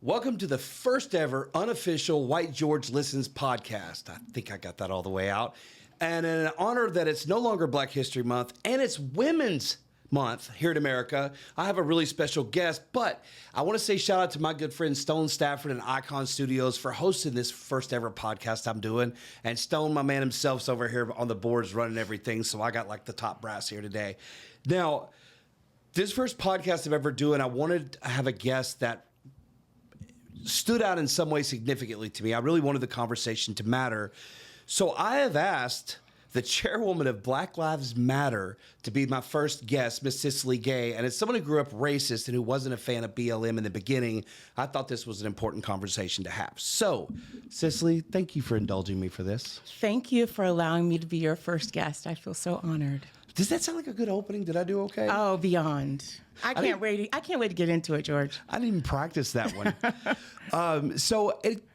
Welcome to the first ever unofficial White George Listens podcast. I think I got that all the way out. And in honor that it's no longer Black History Month and it's Women's Month here in America, I have a really special guest. But I want to say shout out to my good friend Stone Stafford and Icon Studios for hosting this first ever podcast I'm doing. And Stone, my man himself, is over here on the boards running everything. So I got like the top brass here today. Now, this first podcast I'm ever doing, I wanted to have a guest that stood out in some way significantly to me. I really wanted the conversation to matter. So I have asked the chairwoman of Black Lives Matter to be my first guest, Miss Cicley Gay. And as someone who grew up racist and who wasn't a fan of BLM in the beginning, I thought this was an important conversation to have. So, Cicley, thank you for indulging me for this. Thank you for allowing me to be your first guest. I feel so honored. Does that sound like a good opening? Did I do okay? Oh, beyond. I can't wait to get into it, George. I didn't even practice that one.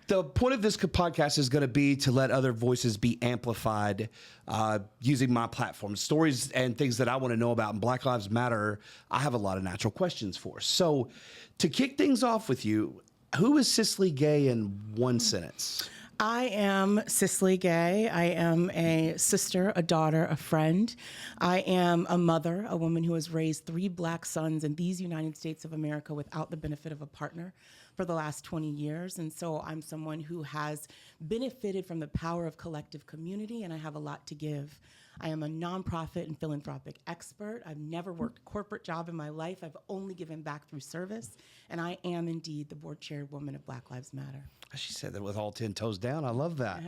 The point of this podcast is going to be to let other voices be amplified using my platform. Stories and things that I want to know about in Black Lives Matter, I have a lot of natural questions for. So to kick things off with you, who is Cicley Gay in one sentence? I am Cicley Gay. I am a sister, a daughter, a friend. I am a mother, a woman who has raised 3 Black sons in these United States of America without the benefit of a partner for the last 20 years. And so I'm someone who has benefited from the power of collective community, and I have a lot to give. I am a nonprofit and philanthropic expert. I've never worked a corporate job in my life. I've only given back through service. And I am indeed the board chairwoman of Black Lives Matter. She said that with all 10 toes down. I love that.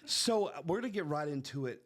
So we're going to get right into it.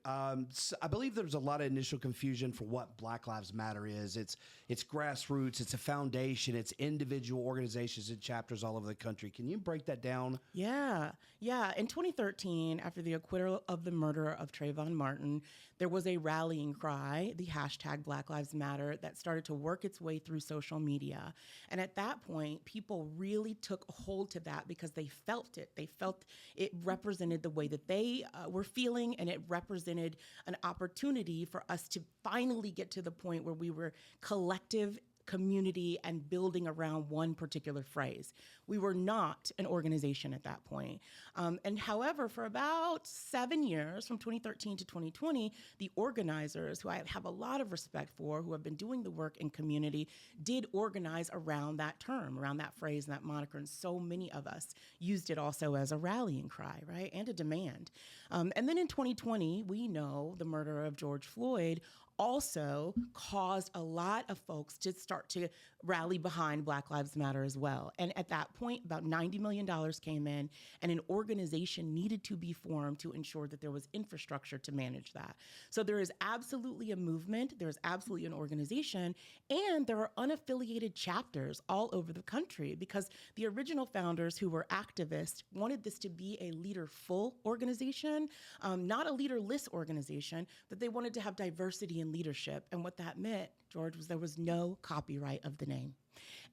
So I believe there's a lot of initial confusion for what Black Lives Matter is. It's grassroots. It's a foundation. It's individual organizations and chapters all over the country. Can you break that down? Yeah. In 2013, after the acquittal of the murder of Trayvon Martin, there was a rallying cry, the hashtag Black Lives Matter, that started to work its way through social media. And at that point, people really took hold to that because they felt it. They felt it represented the way that they were feeling, and it represented an opportunity for us to finally get to the point where we were collective community and building around one particular phrase. We were not an organization at that point. And however, for about 7 years, from 2013 to 2020, the organizers, who I have a lot of respect for, who have been doing the work in community, did organize around that term, around that phrase and that moniker. And so many of us used it also as a rallying cry, right? And a demand. And then in 2020, we know the murder of George Floyd also caused a lot of folks to start to rally behind Black Lives Matter as well. And at that point, about $90 million came in, and an organization needed to be formed to ensure that there was infrastructure to manage that. So there is absolutely a movement, there is absolutely an organization, and there are unaffiliated chapters all over the country because the original founders, who were activists, wanted this to be a leader-full organization, not a leaderless organization, but they wanted to have diversity in leadership. And what that meant, George, was there was no copyright of the name.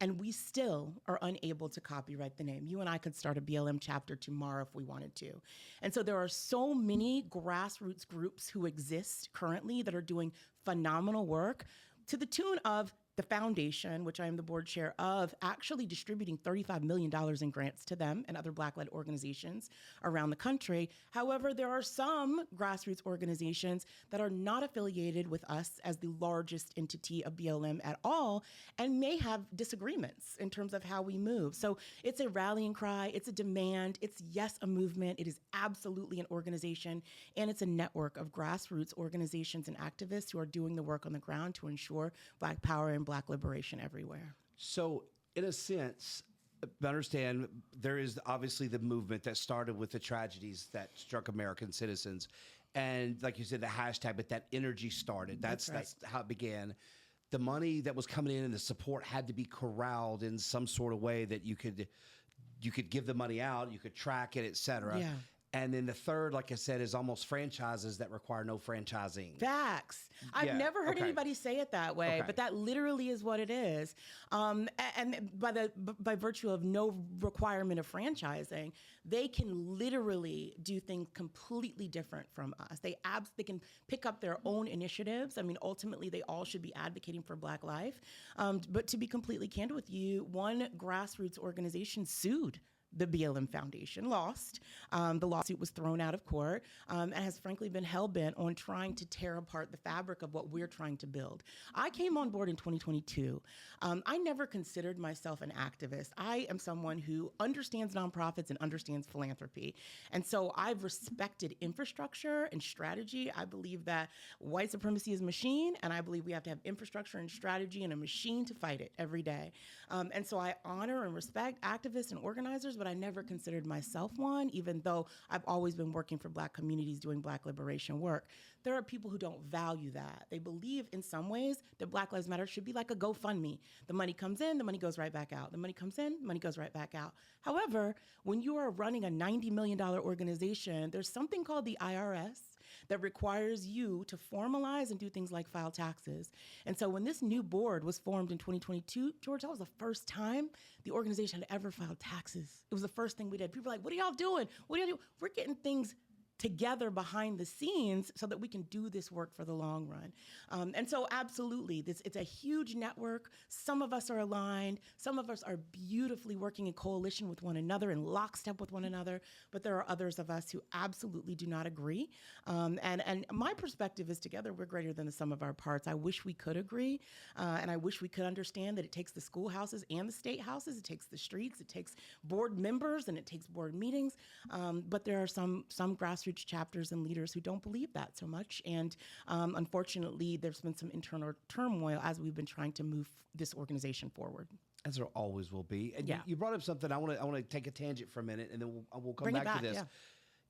And we still are unable to copyright the name. You and I could start a BLM chapter tomorrow if we wanted to. And so there are so many grassroots groups who exist currently that are doing phenomenal work to the tune of the foundation, which I am the board chair of, actually distributing $35 million in grants to them and other Black-led organizations around the country. However, there are some grassroots organizations that are not affiliated with us as the largest entity of BLM at all and may have disagreements in terms of how we move. So it's a rallying cry, it's a demand, it's yes, a movement, it is absolutely an organization, and it's a network of grassroots organizations and activists who are doing the work on the ground to ensure Black power and Black liberation everywhere. So in a sense, I understand there is obviously the movement that started with the tragedies that struck American citizens. And like you said, the hashtag, but that energy started. That's how it began. The money that was coming in and the support had to be corralled in some sort of way that you could give the money out, you could track it, et cetera. Yeah. And then the third, like I said, is almost franchises that require no franchising. Facts. I've never heard anybody say it that way, but that literally is what it is. And by virtue of no requirement of franchising, they can literally do things completely different from us. They can pick up their own initiatives. I mean, ultimately, they all should be advocating for Black life. But to be completely candid with you, one grassroots organization sued the BLM Foundation, lost. The lawsuit was thrown out of court and has frankly been hell-bent on trying to tear apart the fabric of what we're trying to build. I came on board in 2022. I never considered myself an activist. I am someone who understands nonprofits and understands philanthropy. And so I've respected infrastructure and strategy. I believe that white supremacy is a machine, and I believe we have to have infrastructure and strategy and a machine to fight it every day. And so I honor and respect activists and organizers, but I never considered myself one, even though I've always been working for Black communities doing Black liberation work. There are people who don't value that. They believe in some ways that Black Lives Matter should be like a GoFundMe. The money comes in, the money goes right back out. The money comes in, the money goes right back out. However, when you are running a $90 million organization, there's something called the IRS that requires you to formalize and do things like file taxes. And so when this new board was formed in 2022, George, that was the first time the organization had ever filed taxes. It was the first thing we did. People were like, what are y'all doing? What are y'all doing? We're getting things together behind the scenes so that we can do this work for the long run. And so absolutely, it's a huge network. Some of us are aligned. Some of us are beautifully working in coalition with one another, in lockstep with one another. But there are others of us who absolutely do not agree. And my perspective is together, we're greater than the sum of our parts. I wish we could agree. And I wish we could understand that it takes the schoolhouses and the state houses. It takes the streets. It takes board members and it takes board meetings. But there are some grassroots chapters and leaders who don't believe that so much. And unfortunately, there's been some internal turmoil as we've been trying to move this organization forward. As there always will be. And you brought up something, I want to take a tangent for a minute, and then we'll come Bring back it to this. Yeah.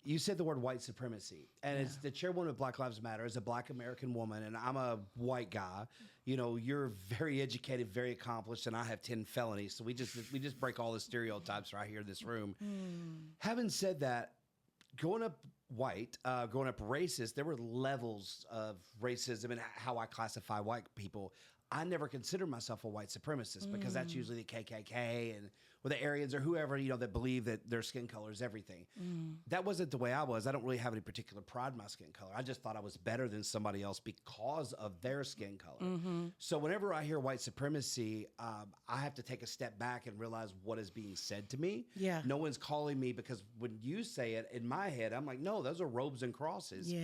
You said the word white supremacy, and it's the chairwoman of Black Lives Matter as a Black American woman, and I'm a white guy. You know, you're very educated, very accomplished, and I have 10 felonies. So we just break all the stereotypes right here in this room. Having said that, growing up white, growing up racist, there were levels of racism and how I classify white people. I never considered myself a white supremacist because that's usually the KKK and or the Aryans or whoever, you know, that believe that their skin color is everything. That wasn't the way I was. I don't really have any particular pride in my skin color. I just thought I was better than somebody else because of their skin color. So whenever I hear white supremacy, I have to take a step back and realize what is being said to me. Yeah. No one's calling me, because when you say it, in my head, I'm like, no, those are robes and crosses. Yeah.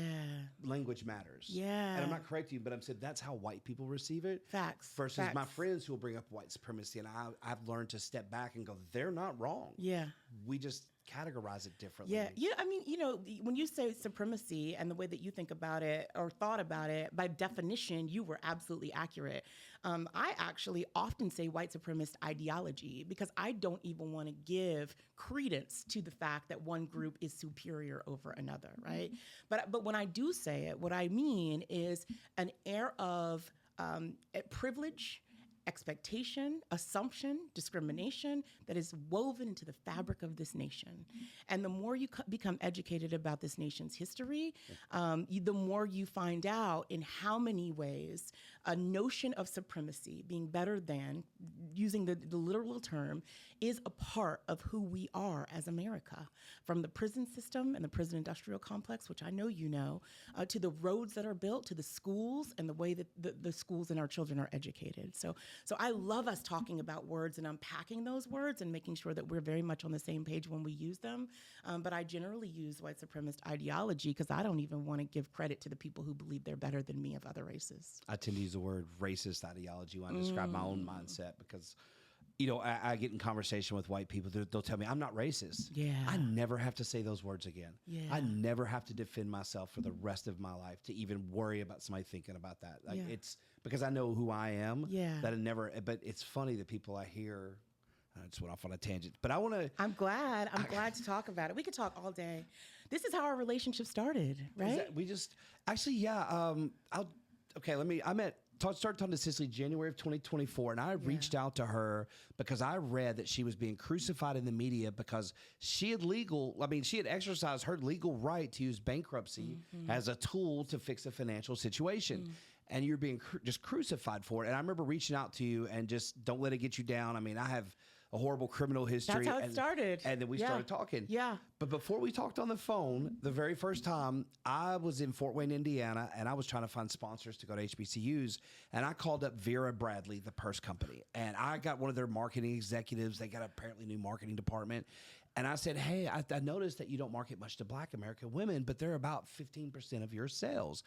Language matters. Yeah. And I'm not correcting you, but I'm saying that's how white people receive it. Facts. Versus Facts. my friends who will bring up white supremacy, and I've learned to step back and go, they're not wrong. Yeah. We just categorize it differently. Yeah. Yeah. I mean, you know, when you say supremacy and the way that you think about it or thought about it, by definition, you were absolutely accurate. I actually often say white supremacist ideology because I don't even want to give credence to the fact that one group is superior over another, right? But when I do say it, what I mean is an air of privilege, expectation, assumption, discrimination that is woven into the fabric of this nation. And the more you become educated about this nation's history, the more you find out in how many ways a notion of supremacy, being better than, using the literal term, is a part of who we are as America. From the prison system and the prison industrial complex, which I know you know, to the roads that are built, to the schools and the way that the schools and our children are educated. So I love us talking about words and unpacking those words and making sure that we're very much on the same page when we use them. But I generally use white supremacist ideology because I don't even want to give credit to the people who believe they're better than me of other races. I tend to use the word racist ideology when I describe my own mindset because, you know, I get in conversation with white people. They'll tell me, I'm not racist. Yeah. I never have to say those words again. Yeah. I never have to defend myself for the rest of my life to even worry about somebody thinking about that. Like it's because I know who I am. Yeah. That I never, but it's funny that people I hear, I just went off on a tangent, but I want to. I'm glad to talk about it. We could talk all day. This is how our relationship started, right? We just, actually, yeah. I met started talking to Cicley January of 2024, and I reached out to her because I read that she was being crucified in the media because she had exercised her legal right to use bankruptcy as a tool to fix a financial situation. And you're being just crucified for it. And I remember reaching out to you and just don't let it get you down. I mean, I have a horrible criminal history. That's how it started. And then we started talking. Yeah. But before we talked on the phone, the very first time, I was in Fort Wayne, Indiana, and I was trying to find sponsors to go to HBCUs. And I called up Vera Bradley, the purse company. And I got one of their marketing executives. They got apparently new marketing department. And I said, hey, I noticed that you don't market much to Black American women, but they're about 15% of your sales.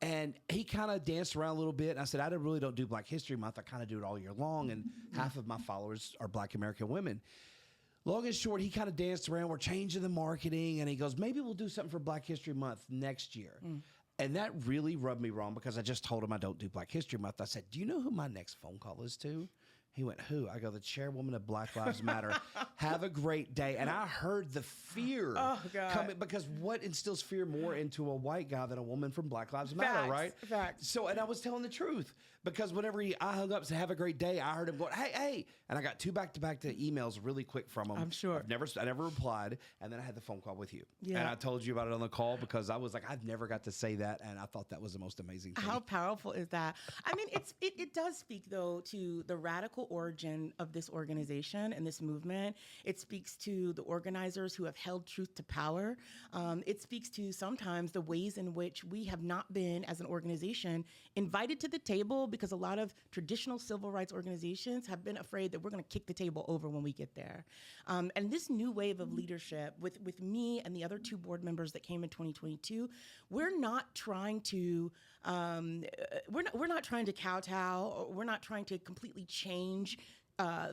And he kind of danced around a little bit. And I said, I really don't do Black History Month. I kind of do it all year long. And half of my followers are Black American women. Long and short, he kind of danced around. We're changing the marketing. And he goes, maybe we'll do something for Black History Month next year. And that really rubbed me wrong because I just told him I don't do Black History Month. I said, do you know who my next phone call is to? He went, who? I go, the chairwoman of Black Lives Matter. Have a great day. And I heard the fear coming, because what instills fear more into a white guy than a woman from Black Lives Matter, right? Facts. So, and I was telling the truth because whenever I hung up and said, have a great day, I heard him going, hey. And I got 2 back-to-back emails really quick from him. I'm sure. I never replied. And then I had the phone call with you. Yeah. And I told you about it on the call because I was like, I've never got to say that. And I thought that was the most amazing thing. How powerful is that? I mean, it does speak, though, to the radical origin of this organization and this movement. It speaks to the organizers who have held truth to power. It speaks to sometimes the ways in which we have not been, as an organization, invited to the table because a lot of traditional civil rights organizations have been afraid that we're going to kick the table over when we get there. And this new wave of leadership with me and the other 2 board members that came in 2022, we're not trying to we're not trying to kowtow, or we're not trying to completely change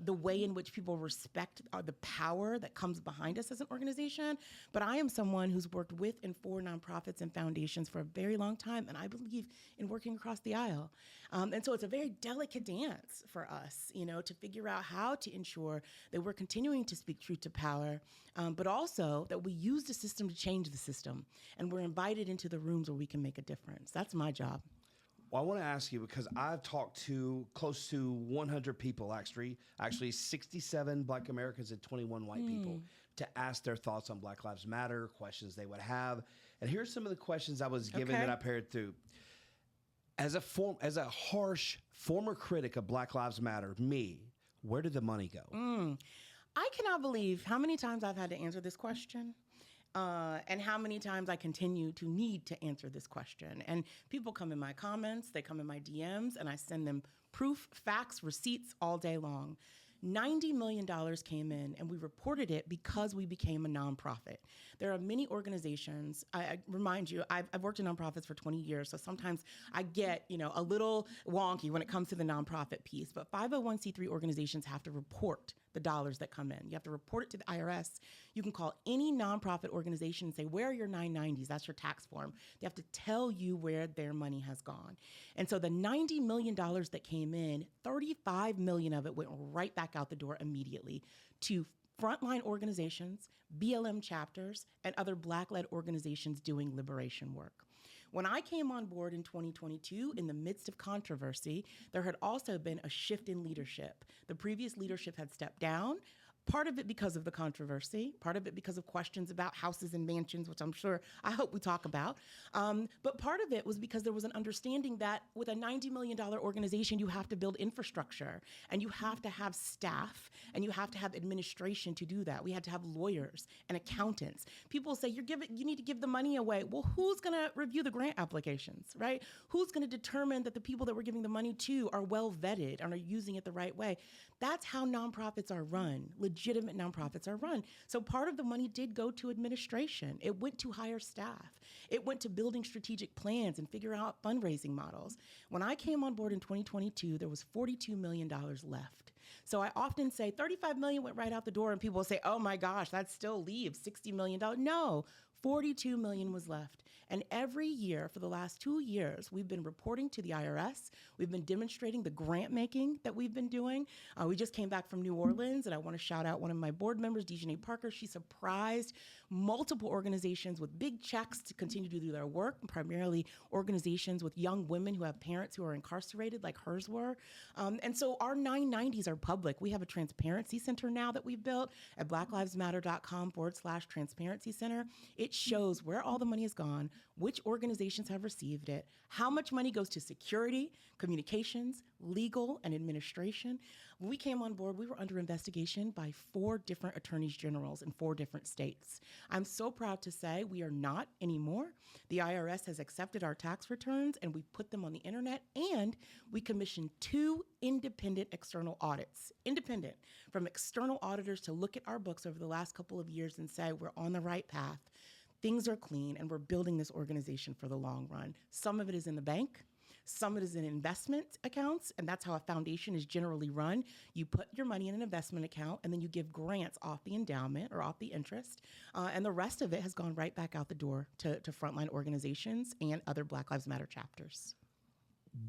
the way in which people respect the power that comes behind us as an organization. But I am someone who's worked with and for nonprofits and foundations for a very long time, and I believe in working across the aisle. And so it's a very delicate dance for us, to figure out how to ensure that we're continuing to speak truth to power, but also that we use the system to change the system, and we're invited into the rooms where we can make a difference. That's my job. Well, I want to ask you, because I've talked to close to 100 people, actually 67 Black Americans and 21 white people, to ask their thoughts on Black Lives Matter, questions they would have. And here's some of the questions I was given that I paired through. As a harsh former critic of Black Lives Matter, where did the money go? I cannot believe how many times I've had to answer this question. And how many times I continue to need to answer this question. And people come in my comments, they come in my DMs, and I send them proof, facts, receipts all day long. $90 million came in, and we reported it because we became a nonprofit. There are many organizations. I remind you, I've worked in nonprofits for 20 years, so sometimes I get, a little wonky when it comes to the nonprofit piece. But 501c3 organizations have to report the dollars that come in. You have to report it to the IRS. You can call any nonprofit organization and say, where are your 990s? That's your tax form. They have to tell you where their money has gone. And so the $90 million that came in, 35 million of it went right back out the door immediately to frontline organizations, BLM chapters, and other Black-led organizations doing liberation work. When I came on board in 2022, in the midst of controversy, there had also been a shift in leadership. The previous leadership had stepped down, part of it because of the controversy, part of it because of questions about houses and mansions, which I hope we talk about. But part of it was because there was an understanding that with a $90 million organization, you have to build infrastructure, and you have to have staff, and you have to have administration to do that. We had to have lawyers and accountants. People say, you need to give the money away. Well, who's gonna review the grant applications, right? Who's gonna determine that the people that we're giving the money to are well vetted and are using it the right way? That's how nonprofits are run. Legitimate nonprofits are run. So part of the money did go to administration. It went to hire staff. It went to building strategic plans and figure out fundraising models. When I came on board in 2022, there was $42 million left. So I often say 35 million went right out the door, and people will say, oh my gosh, that still leaves $60 million. No, 42 million was left. And every year for the last 2 years, we've been reporting to the IRS. We've been demonstrating the grant making that we've been doing. We just came back from New Orleans, and I want to shout out one of my board members, Dejanay Parker. She surprised multiple organizations with big checks to continue to do their work, primarily organizations with young women who have parents who are incarcerated like hers were. And so our 990s are public. We have a transparency center now that we've built at blacklivesmatter.com/transparency center. It shows where all the money has gone, which organizations have received it, how much money goes to security, communications, legal, and administration. When we came on board, we were under investigation by 4 different attorneys generals in 4 different states. I'm so proud to say we are not anymore. The IRS has accepted our tax returns, and we put them on the internet, and we commissioned 2 independent external audits, independent from external auditors to look at our books over the last couple of years and say we're on the right path. Things are clean, and we're building this organization for the long run. Some of it is in the bank. Some of it is in investment accounts, and that's how a foundation is generally run. You put your money in an investment account, and then you give grants off the endowment or off the interest, and the rest of it has gone right back out the door to frontline organizations and other Black Lives Matter chapters.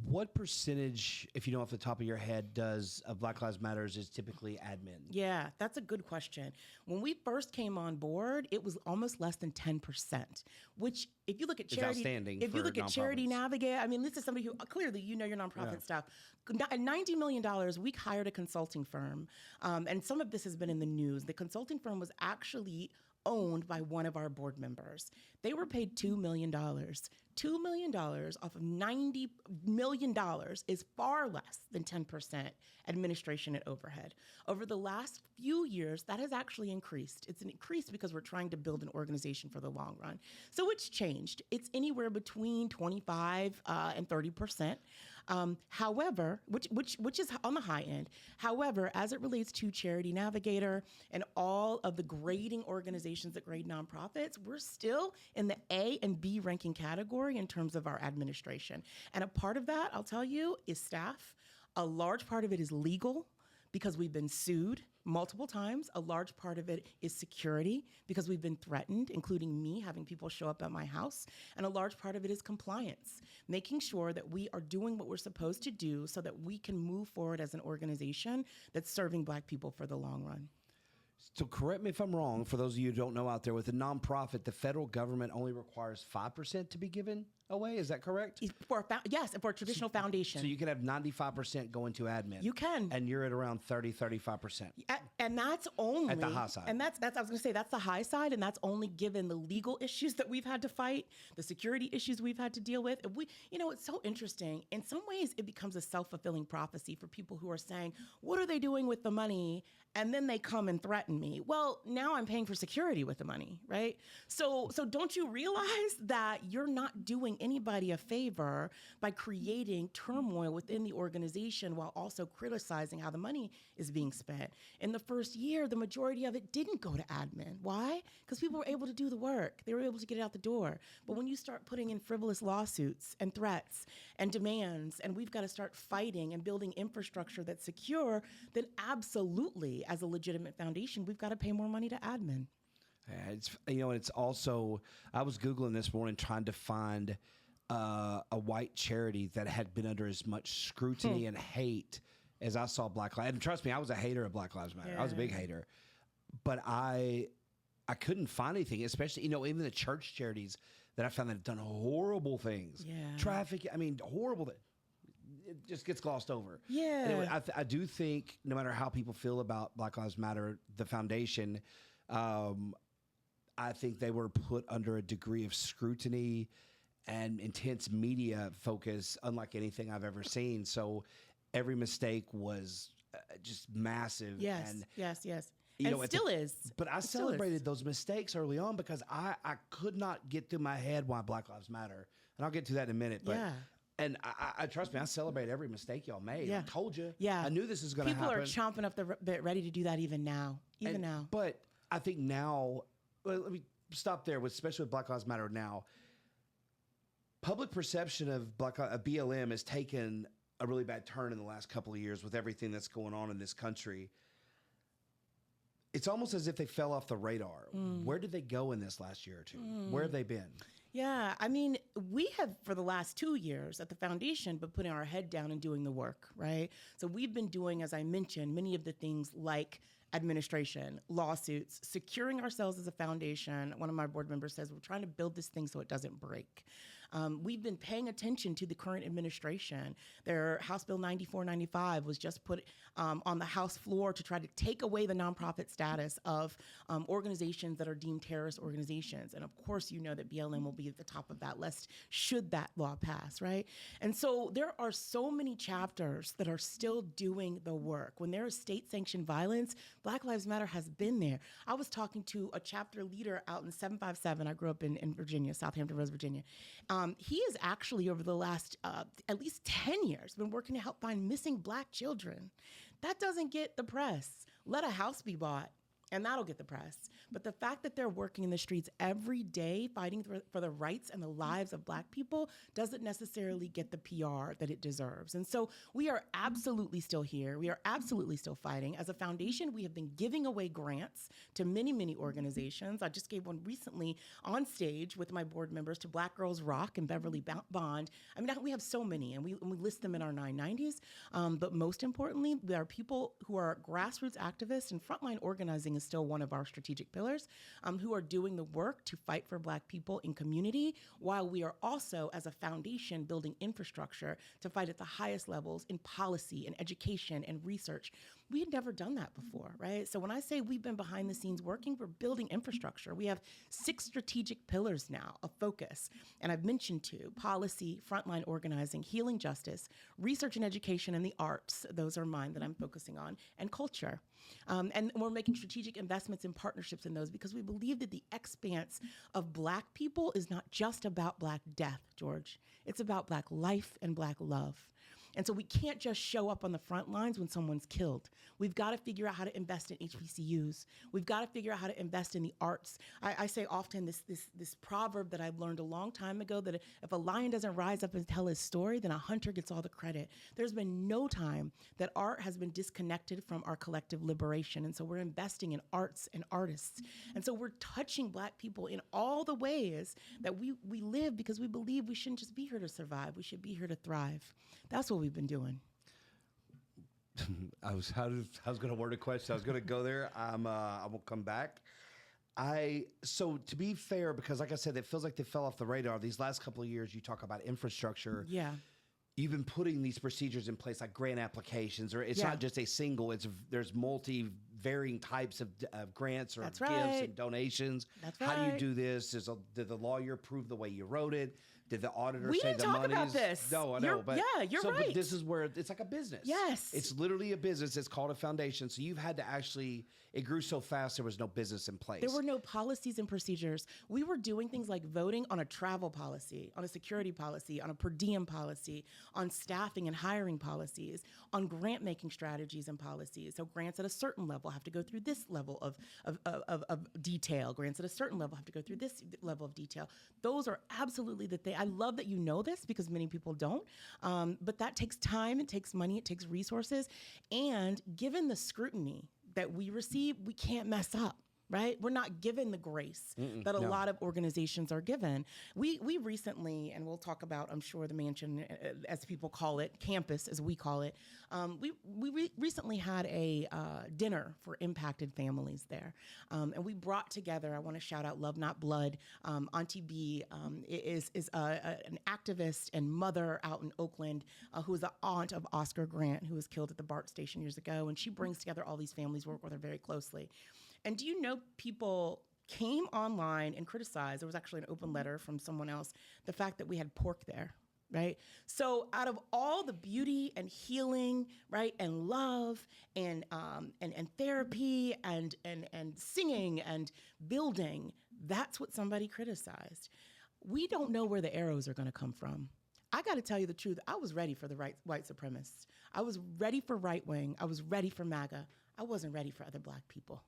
What percentage, if you know off the top of your head, of Black Lives Matters is typically admin? Yeah, that's a good question. When we first came on board, it was almost less than 10%, which if you look at charity, if you look at Charity Navigate, I mean, this is somebody who clearly you know your nonprofit stuff. At $90 million, we hired a consulting firm, and some of this has been in the news. The consulting firm was actually owned by one of our board members. They were paid $2 million. $2 million off of $90 million is far less than 10% administration and overhead. Over the last few years, that has actually increased. It's increased because we're trying to build an organization for the long run. So it's changed. It's anywhere between 25 and 30%. However, which is on the high end. However, as it relates to Charity Navigator and all of the grading organizations that grade nonprofits, we're still in the A and B ranking category in terms of our administration. And a part of that, I'll tell you, is staff. A large part of it is legal because we've been sued multiple times. A large part of it is security because we've been threatened, including me having people show up at my house. And a large part of it is compliance, making sure that we are doing what we're supposed to do so that we can move forward as an organization that's serving Black people for the long run. So correct me if I'm wrong, for those of you who don't know out there, with a nonprofit, the federal government only requires 5% to be given away. Is that correct? Yes, for a traditional foundation. So you can have 95% going to admin. You can. And you're at around 35%. And that's only at the high side. And that's I was going to say that's the high side, and that's only given the legal issues that we've had to fight, the security issues we've had to deal with. It's so interesting. In some ways, it becomes a self-fulfilling prophecy for people who are saying, "What are they doing with the money?" And then they come and threaten me. Well, now I'm paying for security with the money, right? So don't you realize that you're not doing anybody a favor by creating turmoil within the organization while also criticizing how the money is being spent? In the first year, the majority of it didn't go to admin. Why? Because people were able to do the work. They were able to get it out the door. But when you start putting in frivolous lawsuits and threats and demands, and we've got to start fighting and building infrastructure that's secure, then absolutely, as a legitimate foundation, we've got to pay more money to admin. It's also, I was Googling this morning trying to find a white charity that had been under as much scrutiny and hate as I saw Black Lives. And trust me, I was a hater of Black Lives Matter. Yeah. I was a big hater. But I couldn't find anything, especially, even the church charities that I found that have done horrible things. Yeah. Traffic, horrible. It just gets glossed over. Yeah. Anyway, I do think no matter how people feel about Black Lives Matter, the foundation, I think they were put under a degree of scrutiny and intense media focus unlike anything I've ever seen. So every mistake was just massive. Yes, and, yes. And it still is. But I celebrated those mistakes early on because I could not get through my head why Black Lives Matter. And I'll get to that in a minute. But yeah. And I trust me, I celebrate every mistake y'all made. Yeah. I told you. Yeah. I knew this was going to happen. People are chomping up the bit ready to do that even now. Now. But I think now, let me stop there, especially with Black Lives Matter now. Public perception of BLM has taken a really bad turn in the last couple of years with everything that's going on in this country. it's almost as if they fell off the radar. Where did they go in this last year or two? Where have they been? Yeah, I mean, we have for the last 2 years at the foundation been putting our head down and doing the work, right? So we've been doing, as I mentioned, many of the things like administration, lawsuits, securing ourselves as a foundation. One of my board members says we're trying to build this thing so it doesn't break. We've been paying attention to the current administration. Their House Bill 9495 was just put on the House floor to try to take away the nonprofit status of organizations that are deemed terrorist organizations. And of course, you know that BLM will be at the top of that list should that law pass, right? And so there are so many chapters that are still doing the work. When there is state-sanctioned violence, Black Lives Matter has been there. I was talking to a chapter leader out in 757. I grew up in Virginia, Southampton, West Virginia. He has actually, over the last at least 10 years, been working to help find missing Black children. That doesn't get the press. Let a house be bought, and that'll get the press. But the fact that they're working in the streets every day, fighting for the rights and the lives of Black people, doesn't necessarily get the PR that it deserves. And so we are absolutely still here. We are absolutely still fighting. As a foundation, we have been giving away grants to many, many organizations. I just gave one recently on stage with my board members to Black Girls Rock and Beverly Bond. I mean, we have so many, and we list them in our 990s. But most importantly, there are people who are grassroots activists, and frontline organizing is still one of our strategic pillars, who are doing the work to fight for Black people in community, while we are also, as a foundation, building infrastructure to fight at the highest levels in policy and education and research. We had never done that before, right? So when I say we've been behind the scenes working, we're building infrastructure. We have 6 strategic pillars now of focus. And I've mentioned 2: policy, frontline organizing, healing justice, research and education, and the arts. Those are mine that I'm focusing on, and culture. And we're making strategic investments in partnerships in those because we believe that the expanse of Black people is not just about Black death, George. It's about Black life and Black love. And so we can't just show up on the front lines when someone's killed. We've got to figure out how to invest in HBCUs. We've got to figure out how to invest in the arts. I say often this proverb that I've learned a long time ago, that if a lion doesn't rise up and tell his story, then a hunter gets all the credit. There's been no time that art has been disconnected from our collective liberation. And so we're investing in arts and artists. And so we're touching Black people in all the ways that we live, because we believe we shouldn't just be here to survive. We should be here to thrive. That's what we've been doing. I was going to word a question. I was going to go there. I will come back. So to be fair, because like I said, it feels like they fell off the radar. These last couple of years, you talk about infrastructure. Yeah. You've been putting these procedures in place, like grant applications, or it's not just a single. There's varying types of grants or gifts and donations. That's How do you right. do this? Did the lawyer prove the way you wrote it? Did the auditor We say didn't the talk money's? about this. No, I know. You're But right. this is where it's like a business. Yes. It's literally a business. It's called a foundation. So you've had to it grew so fast, there was no business in place. There were no policies and procedures. We were doing things like voting on a travel policy, on a security policy, on a per diem policy, on staffing and hiring policies, on grant making strategies and policies. So grants at a certain level have to go through this level of detail. Grants at a certain level have to go through this level of detail. Those are absolutely the thing. I love that you know this, because many people don't. But that takes time, it takes money, it takes resources. And given the scrutiny that we receive, we can't mess up. Right? We're not given the grace that a lot of organizations are given. We recently, and we'll talk about, I'm sure, the mansion, as people call it, campus as we call it. We recently had a dinner for impacted families there. And we brought together, I want to shout out Love Not Blood. Auntie B is an activist and mother out in Oakland who is the aunt of Oscar Grant, who was killed at the BART station years ago. And she brings together all these families, work with her very closely. And do you know, people came online and criticized, there was actually an open letter from someone else, the fact that we had pork there, right? So out of all the beauty and healing, right, and love and therapy and singing and building, that's what somebody criticized. We don't know where the arrows are going to come from. I got to tell you the truth. I was ready for the white supremacists. I was ready for right wing. I was ready for MAGA. I wasn't ready for other Black people.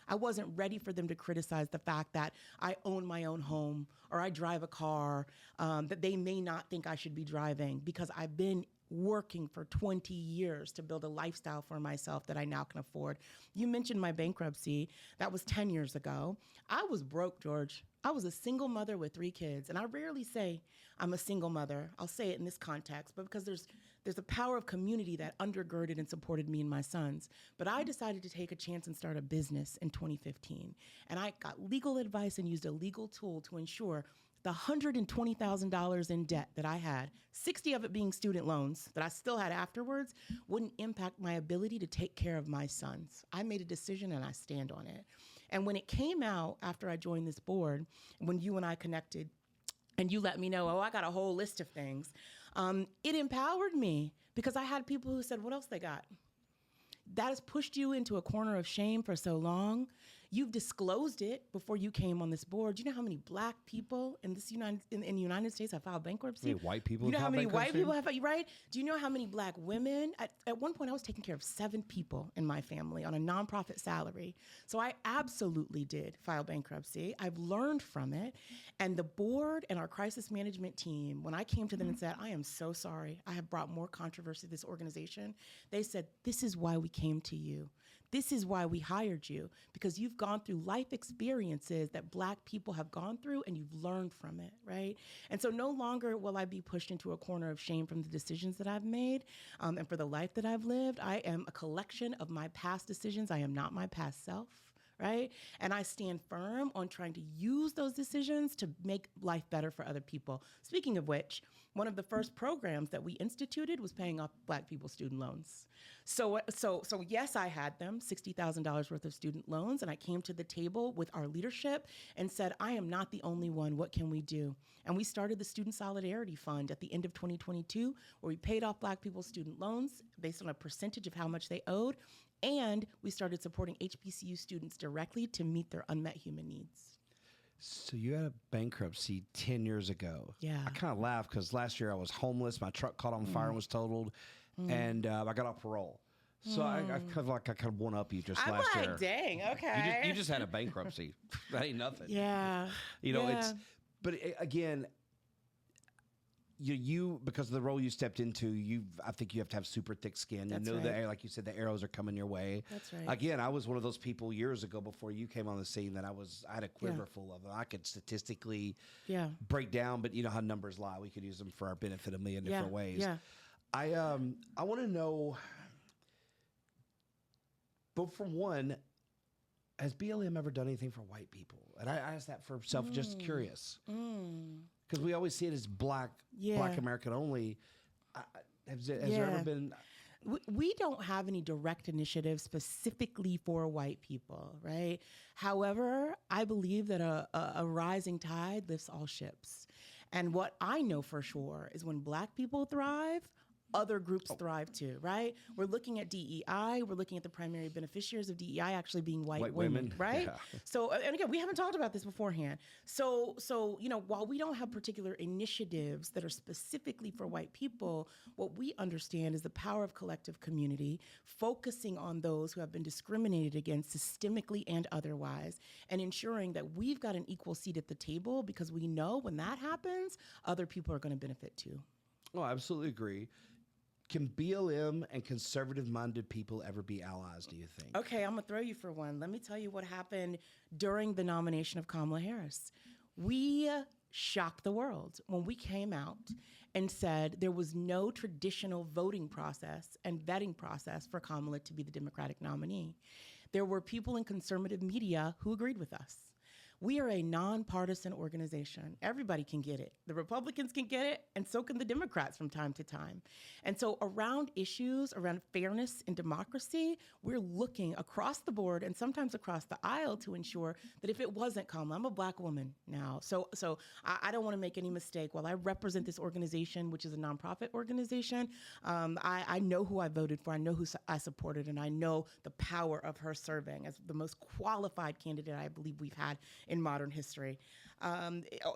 I wasn't ready for them to criticize the fact that I own my own home or I drive a car that they may not think I should be driving, because I've been working for 20 years to build a lifestyle for myself that I now can afford. You mentioned my bankruptcy. That was 10 years ago. I was broke, George. I was a single mother with 3 kids. And I rarely say I'm a single mother. I'll say it in this context, but because there's a power of community that undergirded and supported me and my sons. But I decided to take a chance and start a business in 2015. And I got legal advice and used a legal tool to ensure the $120,000 in debt that I had, 60 of it being student loans that I still had afterwards, wouldn't impact my ability to take care of my sons. I made a decision and I stand on it. And when it came out after I joined this board, when you and I connected, and you let me know, I got a whole list of things, it empowered me because I had people who said, what else they got? That has pushed you into a corner of shame for so long. You've disclosed it before you came on this board. Do you know how many Black people in the United States have filed bankruptcy? White people. You know how many white people have, right? Do you know how many Black women? At one point, I was taking care of 7 people in my family on a nonprofit salary. So I absolutely did file bankruptcy. I've learned from it. And the board and our crisis management team, when I came to them and said, I am so sorry, I have brought more controversy to this organization, they said, this is why we came to you. This is why we hired you, because you've gone through life experiences that Black people have gone through and you've learned from it, right? And so no longer will I be pushed into a corner of shame from the decisions that I've made and for the life that I've lived. I am a collection of my past decisions. I am not my past self, right? And I stand firm on trying to use those decisions to make life better for other people. Speaking of which, one of the first programs that we instituted was paying off Black people's student loans. So yes, I had them, $60,000 worth of student loans, and I came to the table with our leadership and said, I am not the only one. What can we do? And we started the Student Solidarity Fund at the end of 2022, where we paid off Black people's student loans based on a percentage of how much they owed, and we started supporting HBCU students directly to meet their unmet human needs. So you had a bankruptcy 10 years ago. Yeah. I kind of laugh because last year I was homeless. My truck caught on fire and was totaled. And I got off parole. So I kind of one up you just last year. I'm like, dang, okay. You just had a bankruptcy. That ain't nothing. Yeah. But again, you because of the role you stepped into, I think you have to have super thick skin. That's you know right. like you said, the arrows are coming your way. That's right. Again, I was one of those people years ago before you came on the scene that I had a quiver full of them. I could statistically break down, but you know how numbers lie. We could use them for our benefit a million different ways. Yeah. I want to know, but for one, has BLM ever done anything for white people? And I asked that for just curious. Because we always see it as Black American only. Has there ever been? We don't have any direct initiatives specifically for white people, right? However, I believe that a rising tide lifts all ships. And what I know for sure is when Black people thrive, other groups thrive too, right? We're looking at DEI. We're looking at the primary beneficiaries of DEI actually being white women, right? Yeah. So, and again, we haven't talked about this beforehand. So while we don't have particular initiatives that are specifically for white people, what we understand is the power of collective community, focusing on those who have been discriminated against systemically and otherwise, and ensuring that we've got an equal seat at the table, because we know when that happens, other people are going to benefit too. Oh, I absolutely agree. Can BLM and conservative-minded people ever be allies, do you think? Okay, I'm going to throw you for one. Let me tell you what happened during the nomination of Kamala Harris. We shocked the world when we came out and said there was no traditional voting process and vetting process for Kamala to be the Democratic nominee. There were people in conservative media who agreed with us. We are a nonpartisan organization. Everybody can get it. The Republicans can get it, and so can the Democrats from time to time. And so around issues, around fairness and democracy, we're looking across the board and sometimes across the aisle to ensure that if it wasn't Kamala, I'm a Black woman now. So I don't want to make any mistake. While I represent this organization, which is a nonprofit organization, I know who I voted for. I know who I supported, and I know the power of her serving as the most qualified candidate I believe we've had in modern history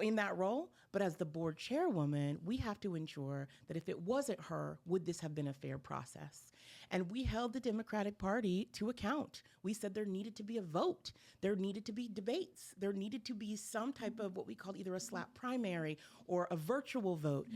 in that role. But as the board chairwoman, we have to ensure that if it wasn't her, would this have been a fair process? And we held the Democratic Party to account. We said there needed to be a vote. There needed to be debates. There needed to be some type of what we call either a slap primary or a virtual vote.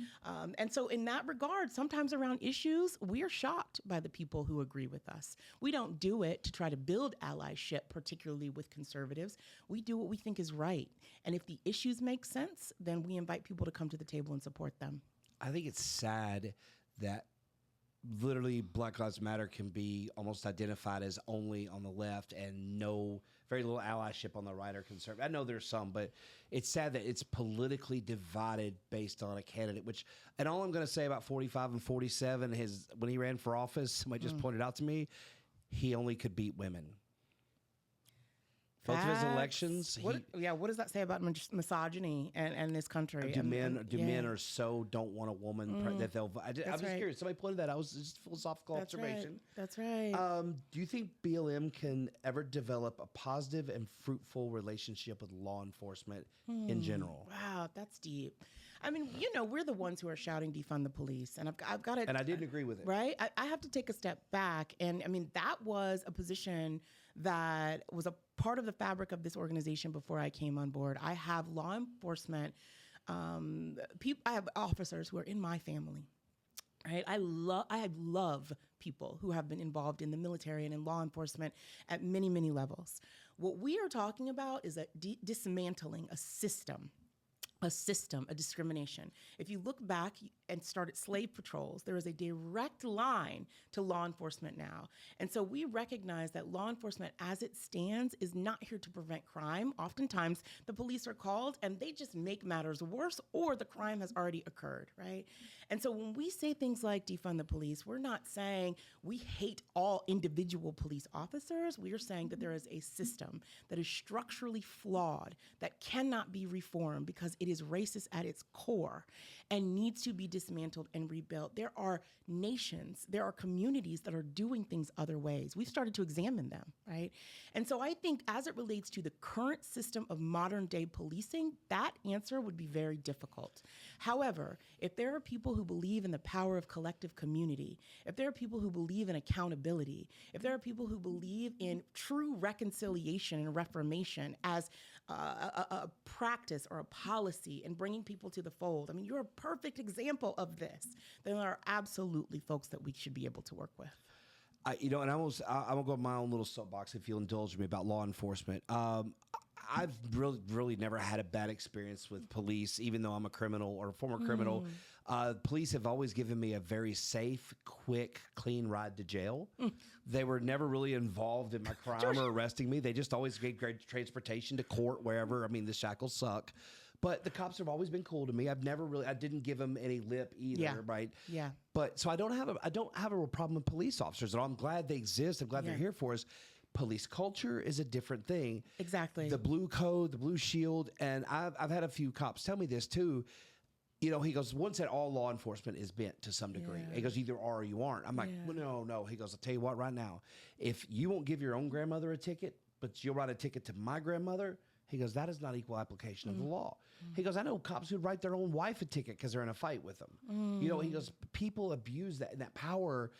And so in that regard, sometimes around issues, we are shocked by the people who agree with us. We don't do it to try to build allyship, particularly with conservatives. We do what we think is right. And if the issues make sense, then we invite people to come to the table and support them. I think it's sad that literally Black Lives Matter can be almost identified as only on the left and very little allyship on the right or conservative. I know there's some, but it's sad that it's politically divided based on a candidate, and all I'm going to say about 45 and 47 is when he ran for office, somebody just pointed out to me, he only could beat women. Both of his elections. What does that say about misogyny and this country? Men or so don't want a woman that they'll. I was just curious. Somebody pointed that. I was just philosophical observation. That's right. Do you think BLM can ever develop a positive and fruitful relationship with law enforcement in general? Wow, that's deep. I mean, we're the ones who are shouting defund the police, and I've got to. And I didn't agree with it. Right? I have to take a step back, and I mean that was a position that was a part of the fabric of this organization before I came on board. I have law enforcement I have officers who are in my family. Right? I love people who have been involved in the military and in law enforcement at many, many levels. What we are talking about is dismantling a system, a discrimination. If you look back and started slave patrols, there is a direct line to law enforcement now. And so we recognize that law enforcement as it stands is not here to prevent crime. Oftentimes the police are called and they just make matters worse, or the crime has already occurred, right? And so when we say things like defund the police, we're not saying we hate all individual police officers. We are saying that there is a system that is structurally flawed, that cannot be reformed because it is racist at its core and needs to be dismantled and rebuilt. There are nations, there are communities that are doing things other ways. We've started to examine them, right? And so I think as it relates to the current system of modern day policing, that answer would be very difficult. However, if there are people who believe in the power of collective community, if there are people who believe in accountability, if there are people who believe in true reconciliation and reformation as a practice or a policy and bringing people to the fold. I mean, you're a perfect example of this. There are absolutely folks that we should be able to work with. And I'm gonna go on my own little soapbox if you'll indulge me about law enforcement. I've really never had a bad experience with police, even though I'm a criminal or a former criminal. Police have always given me a very safe, quick, clean ride to jail. They were never really involved in my crime or arresting me. They just always gave great transportation to court, wherever. I mean, the shackles suck. But the cops have always been cool to me. I didn't give them any lip either, right? Yeah. But so I don't have a real problem with police officers at all. I'm glad they exist. I'm glad they're here for us. Police culture is a different thing. Exactly. The blue code, the blue shield, and I've had a few cops tell me this too. He goes, one said all law enforcement is bent to some degree. He goes, either are or you aren't. I'm like, well, no. He goes, I'll tell you what right now. If you won't give your own grandmother a ticket, but you'll write a ticket to my grandmother, he goes, that is not equal application of the law. He goes, I know cops who write their own wife a ticket because they're in a fight with them. He goes, people abuse that, and that power.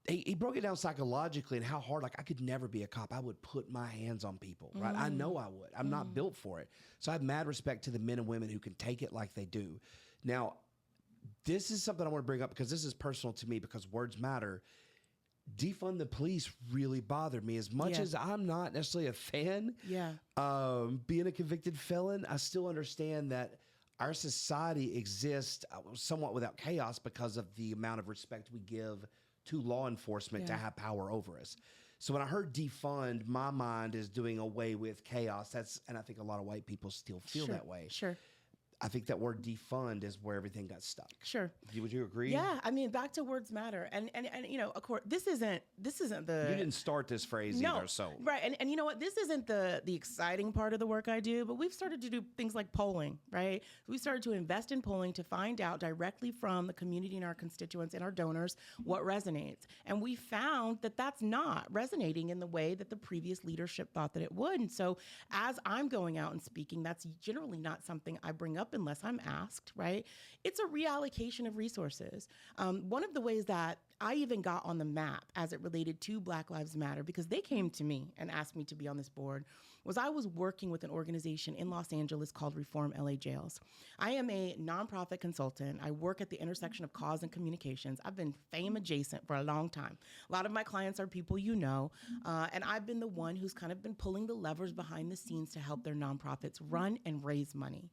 He broke it down psychologically and how hard, like I could never be a cop. I would put my hands on people, right? I know I would. I'm not built for it. So I have mad respect to the men and women who can take it like they do. Now, this is something I want to bring up because this is personal to me because words matter. Defund the police really bothered me as much as I'm not necessarily a fan. Being a convicted felon, I still understand that our society exists somewhat without chaos because of the amount of respect we give to law enforcement to have power over us. So when I heard defund, my mind is doing away with chaos. And I think a lot of white people still feel that way. Sure. I think that word defund is where everything got stuck. Sure. Would you agree? Yeah. I mean, back to words matter. And of course, this isn't the... You didn't start this phrase either, so... Right. And you know what? This isn't the exciting part of the work I do, but we've started to do things like polling, right? We started to invest in polling to find out directly from the community and our constituents and our donors what resonates. And we found that that's not resonating in the way that the previous leadership thought that it would. And so as I'm going out and speaking, that's generally not something I bring up up unless I'm asked, right? It's a reallocation of resources. One of the ways that I even got on the map as it related to Black Lives Matter, because they came to me and asked me to be on this board, was I was working with an organization in Los Angeles called Reform LA Jails. I am a nonprofit consultant. I work at the intersection of cause and communications. I've been fame adjacent for a long time. A lot of my clients are people you know, and I've been the one who's kind of been pulling the levers behind the scenes to help their nonprofits run and raise money.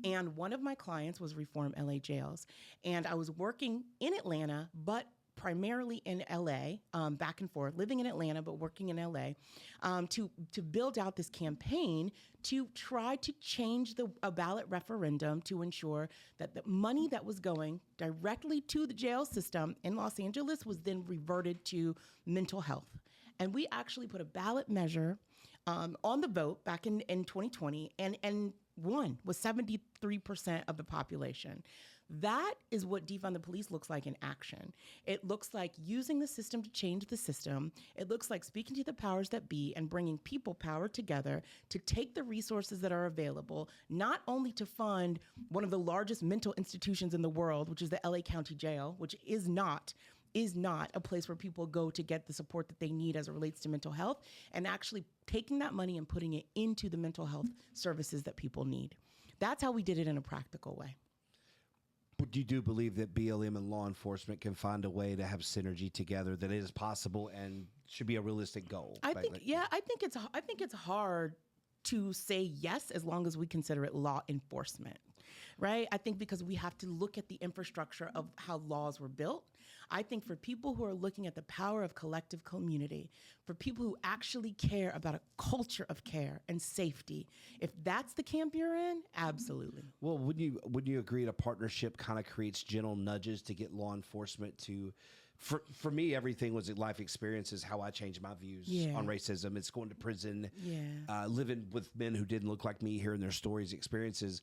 And one of my clients was Reform LA Jails. And I was working in Atlanta, but primarily in LA, back and forth, living in Atlanta, but working in LA, to build out this campaign to try to change a ballot referendum to ensure that the money that was going directly to the jail system in Los Angeles was then reverted to mental health. And we actually put a ballot measure on the vote back in 2020 and won with 73% of the population. That is what defund the police looks like in action. It looks like using the system to change the system. It looks like speaking to the powers that be and bringing people power together to take the resources that are available, not only to fund one of the largest mental institutions in the world, which is the LA County Jail, which is not a place where people go to get the support that they need as it relates to mental health, and actually taking that money and putting it into the mental health services that people need. That's how we did it in a practical way. But you do believe that BLM and law enforcement can find a way to have synergy together, that it is possible and should be a realistic goal? I think it's hard to say yes as long as we consider it law enforcement, right? I think because we have to look at the infrastructure of how laws were built. I think for people who are looking at the power of collective community, for people who actually care about a culture of care and safety, if that's the camp you're in, absolutely. Well, wouldn't you agree that a partnership kind of creates gentle nudges to get law enforcement to? For me, everything was life experiences, how I changed my views on racism. It's going to prison, living with men who didn't look like me, hearing their stories, experiences.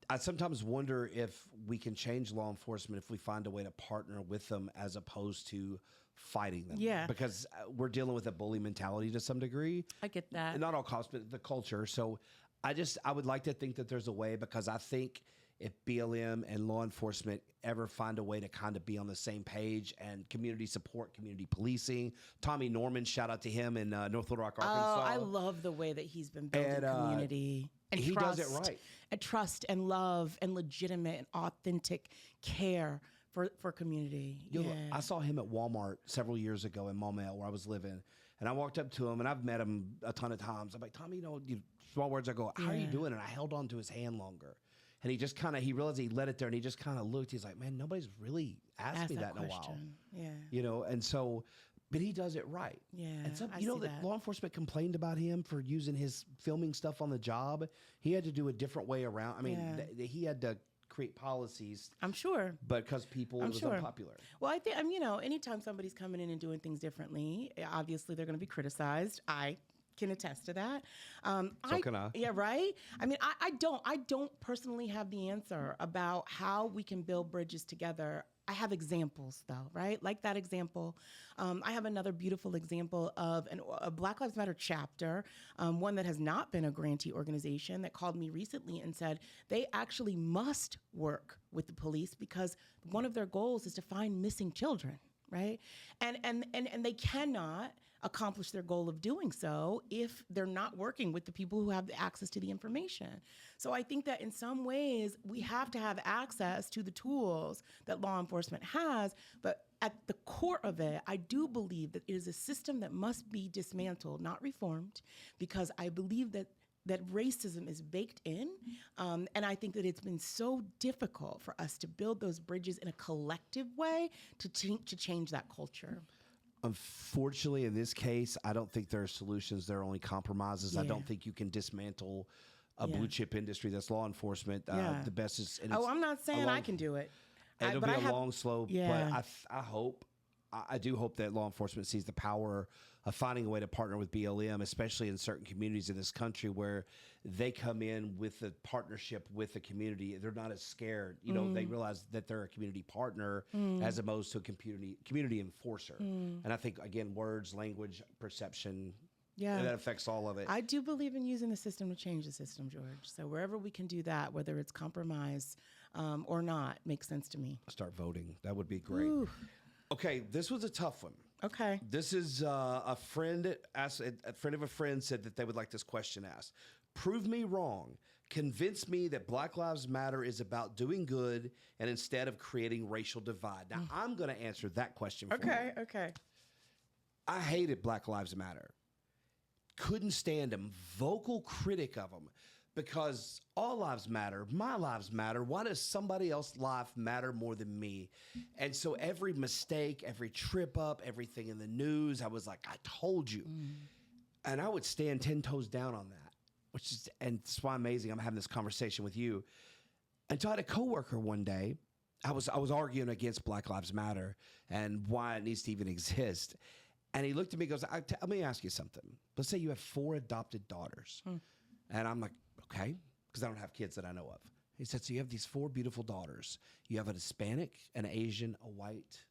I sometimes wonder if we can change law enforcement if we find a way to partner with them as opposed to fighting them. Yeah. Because we're dealing with a bully mentality to some degree. I get that. And not all costs, but the culture. So I would like to think that there's a way, because I think if BLM and law enforcement ever find a way to kind of be on the same page and community support, community policing. Tommy Norman, shout out to him in North Little Rock, Arkansas. Oh, I love the way that he's been building community. And he trust, does it right. And trust and love and legitimate and authentic care for community. I saw him at Walmart several years ago in Maumelle, where I was living. And I walked up to him, and I've met him a ton of times. I'm like, Tommy, small words. I go, how are you doing? And I held on to his hand longer. And he just he realized he let it there, and he just kind of looked. He's like, man, nobody's really asked me that in a while. Yeah. And so, but he does it right. Yeah. And so, that law enforcement complained about him for using his filming stuff on the job. He had to do a different way around. I mean, he had to create policies. I'm sure. But because it was unpopular. Well, I think, anytime somebody's coming in and doing things differently, obviously they're going to be criticized. I can attest to that. So can I. Yeah, right? I mean, I don't personally have the answer about how we can build bridges together. I have examples, though, right? Like that example. I have another beautiful example of a Black Lives Matter chapter, one that has not been a grantee organization, that called me recently and said they actually must work with the police because one of their goals is to find missing children, right? And they cannot accomplish their goal of doing so if they're not working with the people who have the access to the information. So I think that in some ways we have to have access to the tools that law enforcement has, but at the core of it, I do believe that it is a system that must be dismantled, not reformed, because I believe that racism is baked in, and I think that it's been so difficult for us to build those bridges in a collective way to change that culture. Unfortunately, in this case, I don't think there are solutions. There are only compromises. Yeah. I don't think you can dismantle a blue chip industry that's law enforcement. The best is. I'm not saying I can do it. It'll be a long, slow. Yeah. But I do hope that law enforcement sees the power of finding a way to partner with BLM, especially in certain communities in this country where they come in with a partnership with the community. They're not as scared. They realize that they're a community partner as opposed to a community enforcer. And I think, again, words, language, perception Yeah. And that affects all of it. I do believe in using the system to change the system, George. So wherever we can do that, whether it's compromise or not, makes sense to me. Start voting. That would be great. Ooh. Okay, this was a tough one. Okay. This is a friend asked, a friend of a friend said that they would like this question asked. Prove me wrong. Convince me that Black Lives Matter is about doing good and instead of creating racial divide. Now, I'm going to answer that question for you. Okay. I hated Black Lives Matter. Couldn't stand them. Vocal critic of them. Because all lives matter. My lives matter. Why does somebody else's life matter more than me? And so every mistake, every trip up, everything in the news, I was like, I told you. And I would stand 10 toes down on that. And it's why amazing I'm having this conversation with you. Until I had a coworker one day, I was arguing against Black Lives Matter and why it needs to even exist. And he looked at me and goes, let me ask you something. Let's say you have 4 adopted daughters. And I'm like, okay, because I don't have kids that I know of. He said, so you have these 4 beautiful daughters. You have a Hispanic, an Asian, a white,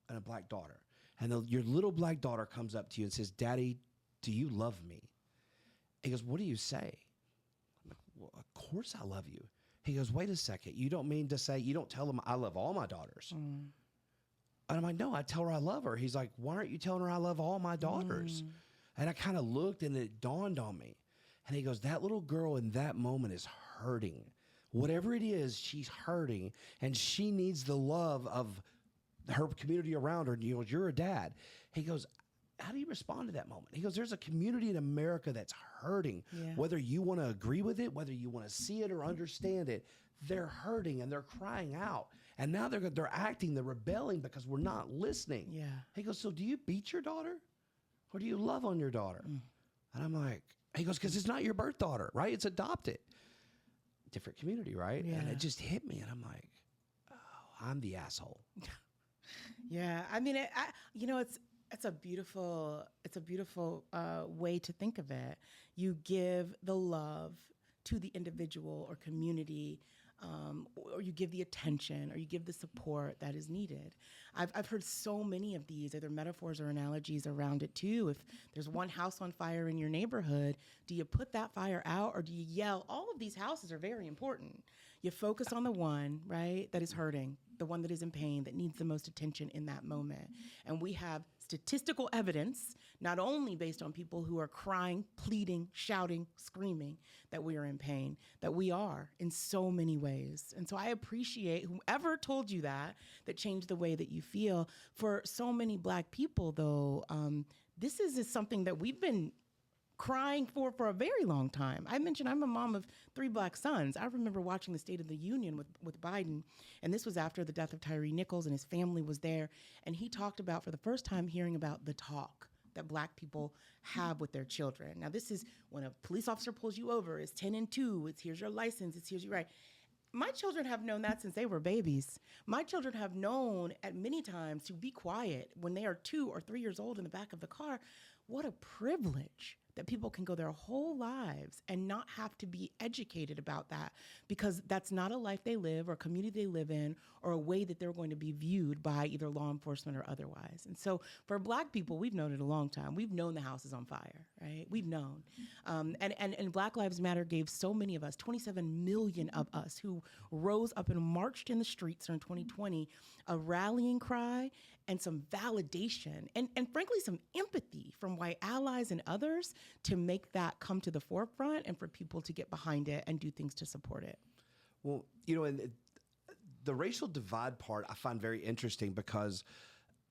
and a black daughter. And your little black daughter comes up to you and says, Daddy, do you love me? He goes, what do you say? I'm like, well, of course I love you. He goes, wait a second. You don't mean to say, you don't tell them I love all my daughters. And I'm like, no, I tell her I love her. He's like, why aren't you telling her I love all my daughters? And I kind of looked and it dawned on me. And he goes, that little girl in that moment is hurting. Whatever it is, she's hurting. And she needs the love of her community around her. And you know, you're a dad. He goes, how do you respond to that moment? He goes, there's a community in America that's hurting. Yeah. Whether you want to agree with it, whether you want to see it or understand it, they're hurting and they're crying out. And now they're acting, they're rebelling because we're not listening. Yeah. He goes, so do you beat your daughter? Or do you love on your daughter? And I'm like, he goes, because it's not your birth daughter, right? It's adopted. Different community, right? Yeah. And it just hit me. And I'm like, oh, I'm the asshole. Yeah. I mean, it's a beautiful way to think of it. You give the love to the individual or community, or you give the attention, or you give the support that is needed. I've heard so many of these, either metaphors or analogies around it too. If there's one house on fire in your neighborhood, do you put that fire out or do you yell? All of these houses are very important. You focus on the one, right, that is hurting, the one that is in pain, that needs the most attention in that moment. And we have statistical evidence, not only based on people who are crying, pleading, shouting, screaming, that we are in pain, that we are in so many ways. And so I appreciate whoever told you that changed the way that you feel. For so many Black people, though, this is something that we've been crying for a very long time. I mentioned I'm a mom of 3 Black sons. I remember watching the State of the Union with Biden, and this was after the death of Tyree Nichols, and his family was there, and he talked about, for the first time, hearing about the talk that Black people have with their children. Now, this is when a police officer pulls you over, it's 10 and 2, it's here's your license, it's here's your right. My children have known that since they were babies. My children have known at many times to be quiet when they are 2 or 3 years old in the back of the car. What a privilege that people can go their whole lives and not have to be educated about that, because that's not a life they live or a community they live in or a way that they're going to be viewed by either law enforcement or otherwise. And so for Black people, we've known it a long time. We've known the house is on fire, right? We've known. And Black Lives Matter gave so many of us, 27 million of us who rose up and marched in the streets in 2020, a rallying cry and some validation and frankly, some empathy from white allies and others to make that come to the forefront and for people to get behind it and do things to support it. Well, you know, and the racial divide part I find very interesting, because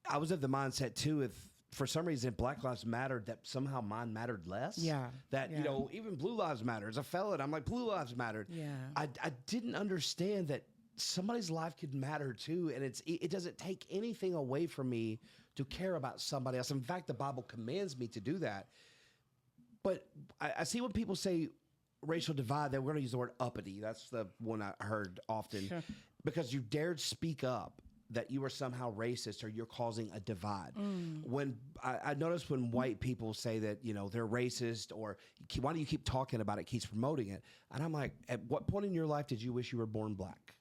I was of the mindset too, if for some reason Black Lives mattered, that somehow mine mattered less. Yeah. That, yeah. you know, even Blue Lives Matter. As a felon, I'm like, Blue Lives mattered. Yeah. I didn't understand that somebody's life could matter too. And it doesn't take anything away from me to care about somebody else. In fact, the Bible commands me to do that. But I see when people say racial divide, that we're going to use the word uppity. That's the one I heard often. Sure. Because you dared speak up that you are somehow racist or you're causing a divide. When I notice when white people say that, you know, they're racist, or why do you keep talking about it, keeps promoting it? And I'm like, at what point in your life did you wish you were born Black?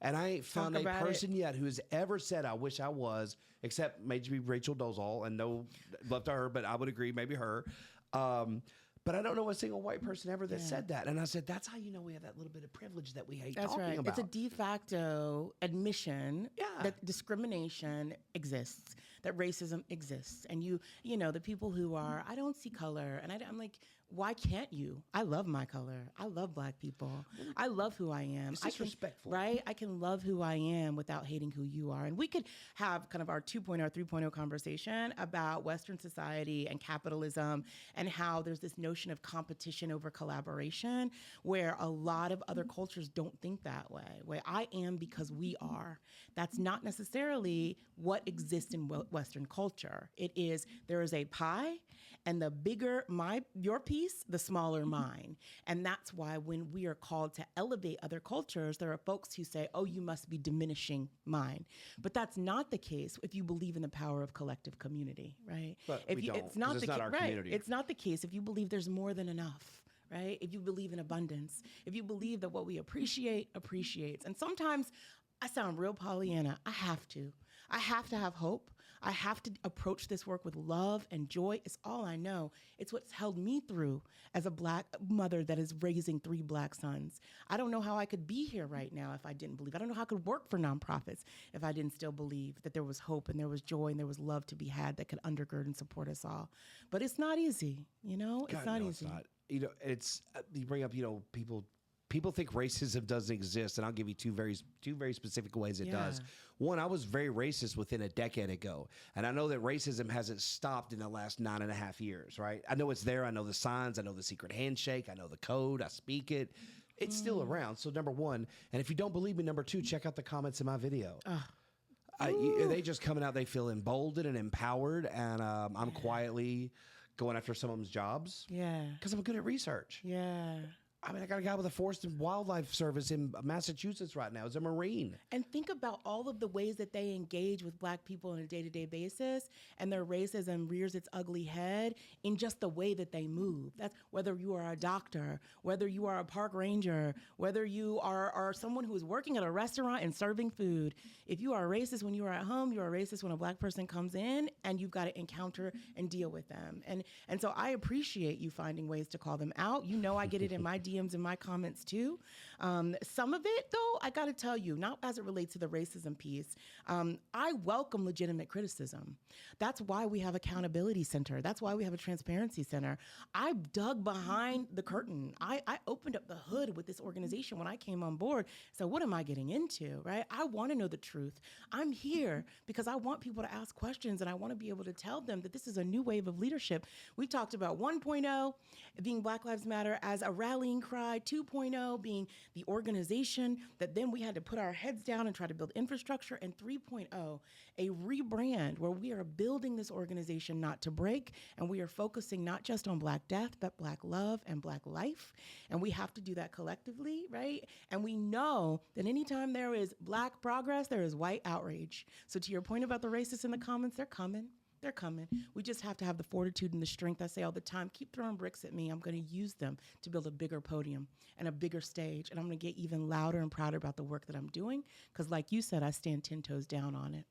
And I ain't found a person yet who has ever said, I wish I was, except maybe Rachel Dolezal, and no love to her, but I would agree, maybe her. But I don't know a single white person ever that said that. And I said, that's how you know we have that little bit of privilege that we hate talking about. It's a de facto admission that discrimination exists, that racism exists. And you know, the people who are, I don't see color. And I'm like, why can't you? I love my color. I love Black people. I love who I am. It's disrespectful. Right? I can love who I am without hating who you are. And we could have kind of our 2.0, 3.0 conversation about Western society and capitalism and how there's this notion of competition over collaboration where a lot of other cultures don't think that way. Where I am because we are. That's not necessarily what exists in Western culture. It is, there is a pie, and the bigger your piece, the smaller mine. And that's why when we are called to elevate other cultures, there are folks who say, oh, you must be diminishing mine. But that's not the case if you believe in the power of collective community, right? But we don't, it's not our community. It's not the case if you believe there's more than enough. Right? If you believe in abundance, if you believe that what we appreciate appreciates. And sometimes I sound real Pollyanna. I have to have hope. I have to approach this work with love and joy. It's all I know. It's what's held me through as a Black mother that is raising 3 Black sons. I don't know how I could be here right now if I didn't believe. I don't know how I could work for nonprofits if I didn't still believe that there was hope and there was joy and there was love to be had that could undergird and support us all. But it's not easy, you know? It's not easy. It's not. You know, it's you bring up, you know, people think racism doesn't exist, and I'll give you two very specific ways it does. One, I was very racist within a decade ago, and I know that racism hasn't stopped in the last 9.5 years, right? I know it's there. I know the signs. I know the secret handshake. I know the code. I speak it. It's still around. So number one, and if you don't believe me, number two, check out the comments in my video. They just coming out. They feel emboldened and empowered, and I'm quietly going after some of them's jobs. Yeah. Because I'm good at research. Yeah. I mean, I got a guy with the Forest and Wildlife Service in Massachusetts right now. He's a Marine. And think about all of the ways that they engage with Black people on a day-to-day basis, and their racism rears its ugly head in just the way that they move. That's whether you are a doctor, whether you are a park ranger, whether you are someone who is working at a restaurant and serving food. If you are racist when you are at home, you are racist when a Black person comes in, and you've got to encounter and deal with them. And so I appreciate you finding ways to call them out. You know I get it in my DMs and my comments too. Some of it, though, I got to tell you, not as it relates to the racism piece, I welcome legitimate criticism. That's why we have Accountability Center. That's why we have a Transparency Center. I dug behind the curtain. I opened up the hood with this organization when I came on board. So what am I getting into, right? I want to know the truth. I'm here because I want people to ask questions, and I want to be able to tell them that this is a new wave of leadership. We talked about 1.0 being Black Lives Matter as a rallying cry, 2.0 being the organization that then we had to put our heads down and try to build infrastructure, and 3.0, a rebrand where we are building this organization not to break, and we are focusing not just on Black death, but Black love and Black life. And we have to do that collectively, right? And we know that anytime there is Black progress, there is white outrage. So to your point about the racists in the comments, they're coming. They're coming. We just have to have the fortitude and the strength. I say all the time, keep throwing bricks at me. I'm going to use them to build a bigger podium and a bigger stage. And I'm going to get even louder and prouder about the work that I'm doing. Because like you said, I stand 10 toes down on it.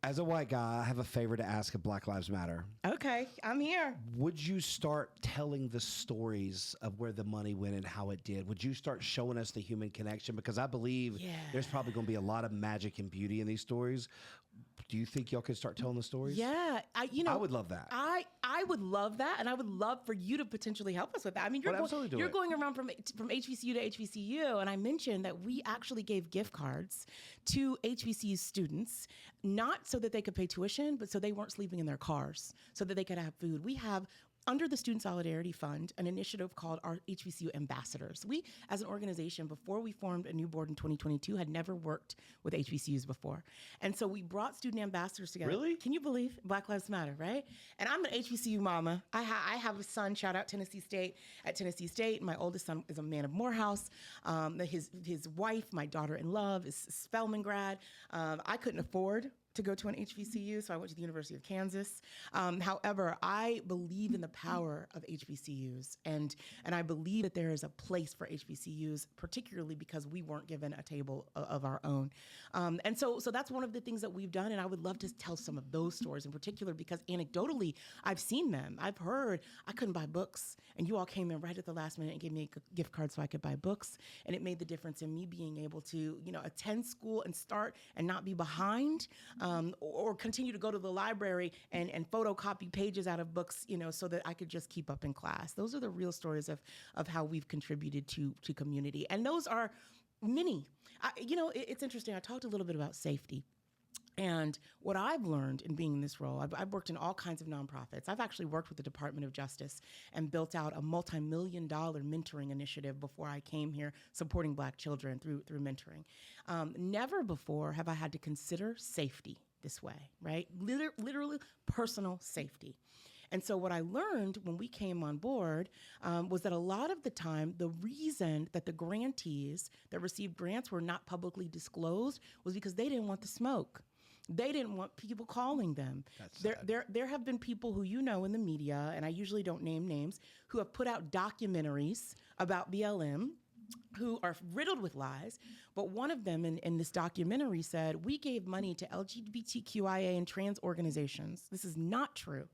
As a white guy, I have a favor to ask of Black Lives Matter. Okay, I'm here. Would you start telling the stories of where the money went and how it did? Would you start showing us the human connection? Because I believe there's probably going to be a lot of magic and beauty in these stories. Do you think y'all could start telling the stories? Yeah, I would love that. I would love that, and I would love for you to potentially help us with that. I mean, you're going around from HBCU to HBCU, and I mentioned that we actually gave gift cards to HBCU students, not so that they could pay tuition, but so they weren't sleeping in their cars, so that they could have food. We have, under the Student Solidarity Fund, an initiative called our HBCU Ambassadors. We, as an organization, before we formed a new board in 2022, had never worked with HBCUs before. And so we brought student ambassadors together. Really? Can you believe Black Lives Matter, right? And I'm an HBCU mama. I have a son, shout out Tennessee State, at Tennessee State. My oldest son is a man of Morehouse. His wife, my daughter in love, is Spelman grad. I couldn't afford to go to an HBCU, so I went to the University of Kansas. However, I believe in the power of HBCUs, and I believe that there is a place for HBCUs, particularly because we weren't given a table of our own. And so that's one of the things that we've done, and I would love to tell some of those stories in particular, because anecdotally, I've seen them. I've heard I couldn't buy books, and you all came in right at the last minute and gave me a gift card so I could buy books, and it made the difference in me being able to, attend school and start and not be behind, or continue to go to the library and photocopy pages out of books, so that I could just keep up in class. Those are the real stories of how we've contributed to community. And those are many. It's interesting. I talked a little bit about safety. And what I've learned in being in this role, I've worked in all kinds of nonprofits. I've actually worked with the Department of Justice and built out a multi-million-dollar mentoring initiative before I came here, supporting Black children through mentoring. Never before have I had to consider safety this way, right? Literally personal safety. And so what I learned when we came on board was that a lot of the time, the reason that the grantees that received grants were not publicly disclosed was because they didn't want the smoke. They didn't want people calling them. There have been people who in the media, and I usually don't name names, who have put out documentaries about BLM who are riddled with lies. But one of them in this documentary said, we gave money to LGBTQIA and trans organizations. This is not true,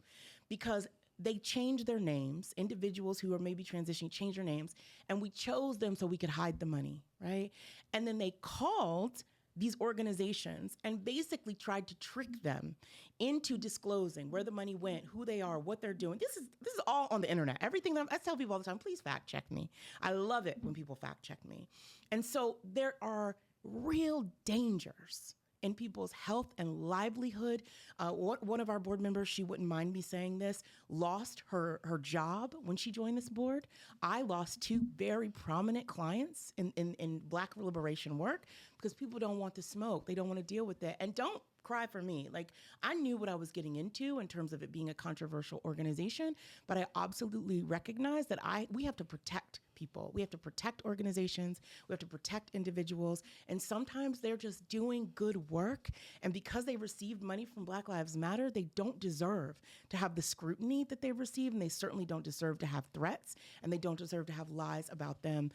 because they changed their names. Individuals who are maybe transitioning changed their names, and we chose them so we could hide the money, right? And then they called these organizations and basically tried to trick them into disclosing where the money went, who they are, what they're doing. This is all on the internet. Everything that I tell people all the time, please fact check me. I love it when people fact check me. And so there are real dangers in people's health and livelihood. One of our board members, she wouldn't mind me saying this, lost her job when she joined this board. I lost 2 very prominent clients in Black liberation work because people don't want the smoke. They don't want to deal with it. And don't cry for me. Like, I knew what I was getting into in terms of it being a controversial organization, but I absolutely recognize that we have to protect people. We have to protect organizations. We have to protect individuals. And sometimes they're just doing good work. And because they received money from Black Lives Matter, they don't deserve to have the scrutiny that they receive. And they certainly don't deserve to have threats. And they don't deserve to have lies about them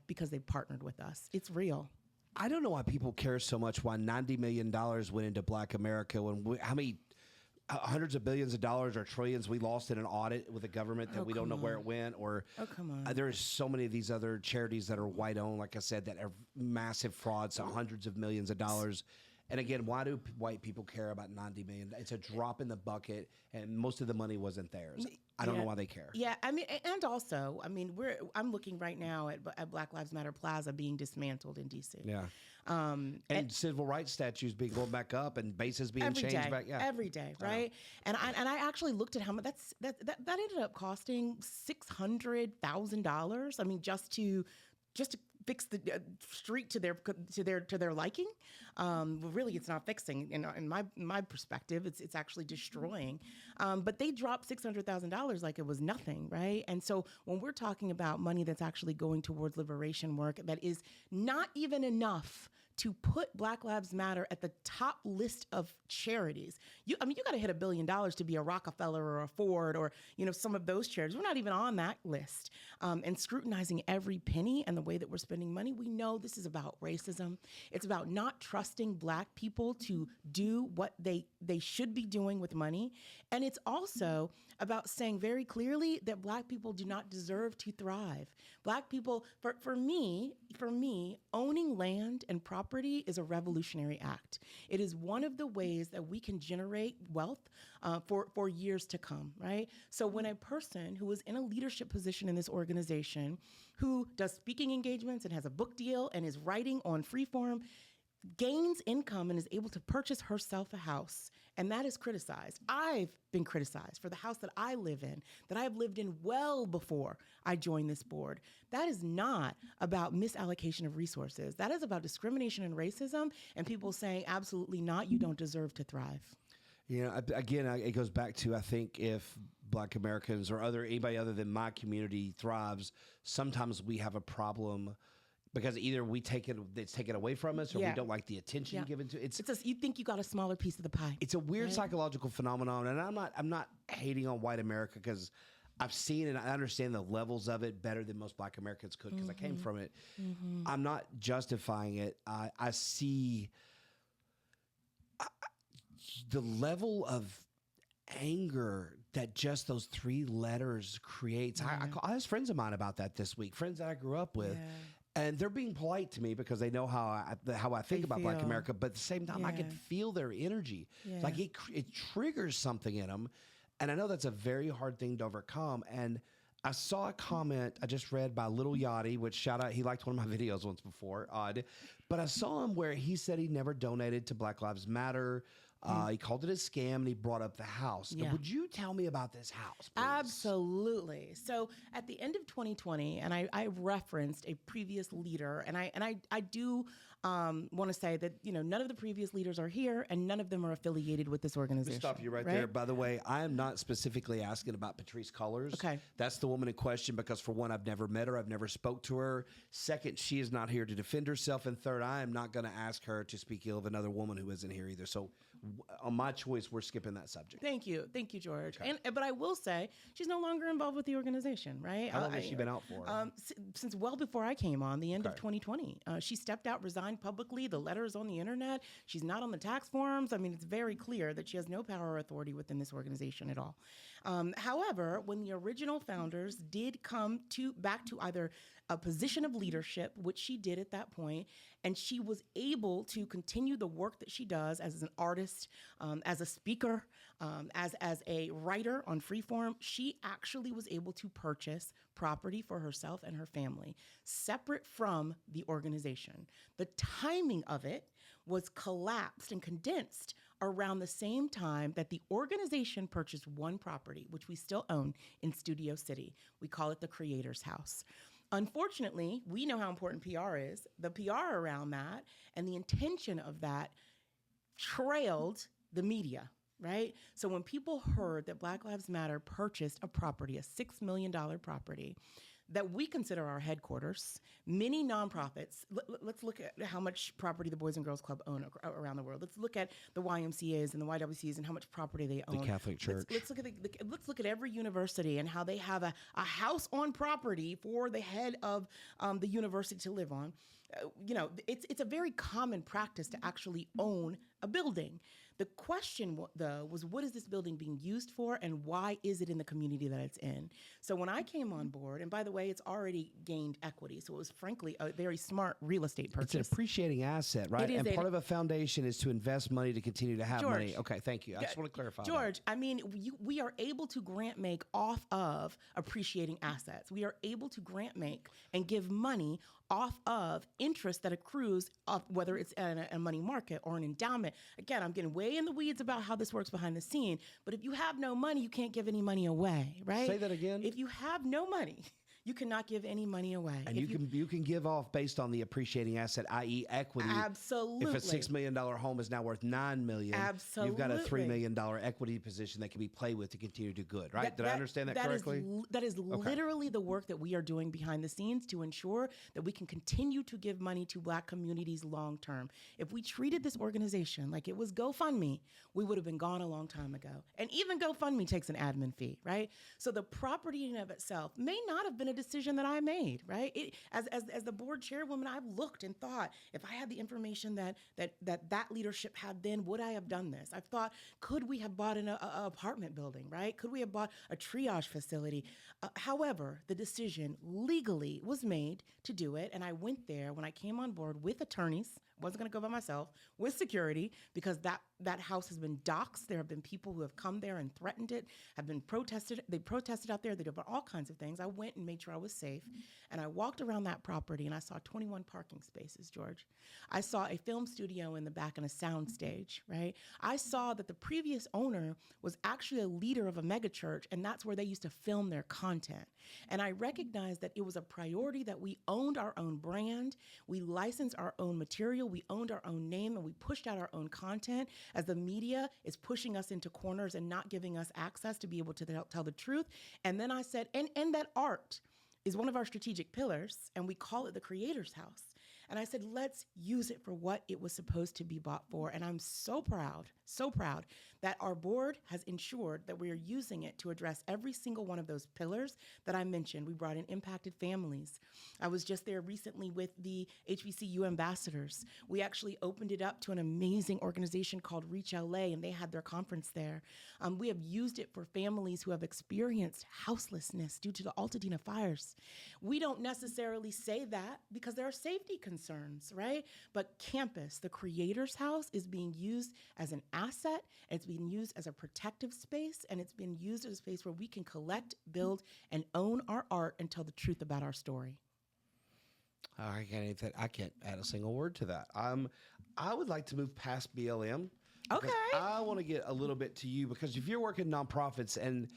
because they partnered with us. It's real. I don't know why people care so much why $90 million went into Black America when how many hundreds of billions of dollars or trillions we lost in an audit with a government that we don't know where it went, or come on. There's so many of these other charities that are white owned, like I said, that are massive frauds, so hundreds of millions of dollars. And again, why do white people care about $90 million? It's a drop in the bucket, and most of the money wasn't theirs. I don't know why they care. Yeah, I mean, and also, I mean, I'm looking right now at Black Lives Matter Plaza being dismantled in D.C. Yeah. And civil rights statues being going back up and bases being changed back. Yeah. Every day, right? And I actually looked at how much that ended up costing $600,000. I mean, just to fix the street to their liking. Really, it's not fixing. In my perspective, it's actually destroying. But they dropped $600,000 like it was nothing, right? And so when we're talking about money that's actually going towards liberation work, that is not even enough to put Black Lives Matter at the top list of charities. You got to hit $1 billion to be a Rockefeller or a Ford or, some of those charities. We're not even on that list. And scrutinizing every penny and the way that we're spending money, we know this is about racism. It's about not trusting Black people to do what they should be doing with money. And it's also about saying very clearly that Black people do not deserve to thrive. Black people, for me, owning land and property is a revolutionary act. It is one of the ways that we can generate wealth for years to come, right? So when a person who is in a leadership position in this organization, who does speaking engagements and has a book deal and is writing on Freeform, gains income and is able to purchase herself a house, and that is criticized. I've been criticized for the house that I live in, that I have lived in well before I joined this board. That is not about misallocation of resources. That is about discrimination and racism, and people saying, absolutely not, you don't deserve to thrive. Again, it goes back to, I think if Black Americans or anybody other than my community thrives, sometimes we have a problem because either it's taken away from us, or we don't like the attention given to it. You think you got a smaller piece of the pie. It's a weird psychological phenomenon, and I'm not hating on white America, because I've seen and I understand the levels of it better than most Black Americans could, because I came from it. I'm not justifying it. I see the level of anger that just those 3 letters creates. I asked friends of mine about that this week, friends that I grew up with. And they're being polite to me because they know how I think about Black America. But at the same time, I can feel their energy. Like it triggers something in them. And I know that's a very hard thing to overcome. And I saw a comment I just read by Little Yachty, which shout out, he liked one of my videos once before. Odd. But I saw him where he said he never donated to Black Lives Matter. He called it a scam, and he brought up the house. Now, would you tell me about this house, please? Absolutely. So at the end of 2020, and I referenced a previous leader, and I do want to say that none of the previous leaders are here, and none of them are affiliated with this organization. Let me stop you right there. By the way, I am not specifically asking about Patrice Cullors. Okay. That's the woman in question, because for one, I've never met her. I've never spoke to her. Second, she is not here to defend herself. And third, I am not going to ask her to speak ill of another woman who isn't here either. So on my choice, we're skipping that subject. Thank you, George. Okay. But I will say she's no longer involved with the organization, right? How long has she been out for? Since well before I came on, the end of 2020. She stepped out, resigned publicly. The letter is on the internet. She's not on the tax forms. I mean, it's very clear that she has no power or authority within this organization at all. However, when the original founders did come back to either a position of leadership, which she did at that point, and she was able to continue the work that she does as an artist, as a speaker, as a writer on Freeform, she actually was able to purchase property for herself and her family, separate from the organization. The timing of it was collapsed and condensed around the same time that the organization purchased one property, which we still own in Studio City. We call it the Creator's House. Unfortunately, we know how important PR is. The PR around that and the intention of that trailed the media, right? So when people heard that Black Lives Matter purchased a property, a $6 million property, that we consider our headquarters, many nonprofits, let's look at how much property the Boys and Girls Club own around the world. Let's look at the YMCAs and the YWCAs and how much property they own. The Catholic Church. Let's look at every university and how they have a house on property for the head of the university to live on. It's a very common practice to actually own a building. The question, though, was what is this building being used for, and why is it in the community that it's in? So when I came on board, and by the way, it's already gained equity, so it was frankly a very smart real estate purchase. It's an appreciating asset, right? And part of a foundation is to invest money to continue to have money. Okay, thank you. I just want to clarify George, I mean, we are able to grant make off of appreciating assets. We are able to grant make and give money off of interest that accrues, whether it's a money market or an endowment. Again, I'm getting way in the weeds about how this works behind the scene, but if you have no money, you can't give any money away, right? Say that again. If you have no money, you cannot give any money away. And you can give off based on the appreciating asset, i.e. equity. Absolutely. If a $6 million home is now worth $9 million, absolutely, you've got a $3 million equity position that can be played with to continue to do good, right? Did I understand that correctly? That is literally the work that we are doing behind the scenes to ensure that we can continue to give money to Black communities long term. If we treated this organization like it was GoFundMe, we would have been gone a long time ago. And even GoFundMe takes an admin fee, right? So the property in and of itself may not have been a decision that I made, right? As the board chairwoman, I've looked and thought, if I had the information that leadership had then, would I have done this? I've thought, could we have bought an apartment building, right? Could we have bought a triage facility? However, the decision legally was made to do it, and I went there when I came on board with attorneys. Wasn't going to go by myself, with security, because that house has been doxxed. There have been people who have come there and threatened it, have been protested. They protested out there. They did all kinds of things. I went and made sure I was safe. And I walked around that property and I saw 21 parking spaces, George. I saw a film studio in the back and a sound stage, right? I saw that the previous owner was actually a leader of a megachurch, and that's where they used to film their content. And I recognized that it was a priority that we owned our own brand, we licensed our own material, we owned our own name, and we pushed out our own content as the media is pushing us into corners and not giving us access to be able to tell the truth. And then I said, and that art, is one of our strategic pillars, and we call it the Creator's House. And I said, let's use it for what it was supposed to be bought for. And I'm so proud that our board has ensured that we are using it to address every single one of those pillars that I mentioned. We brought in impacted families. I was just there recently with the HBCU ambassadors. We actually opened it up to an amazing organization called Reach LA, and they had their conference there. We have used it for families who have experienced houselessness due to the Altadena fires. We don't necessarily say that because there are safety concerns, right? But campus, the Creator's House, is being used as an asset, and it's being used as a protective space, and it's been used as a space where we can collect, build, and own our art and tell the truth about our story. I can't add a single word to that. I would like to move past BLM. Okay. I want to get a little bit to you, because if you're working nonprofits, and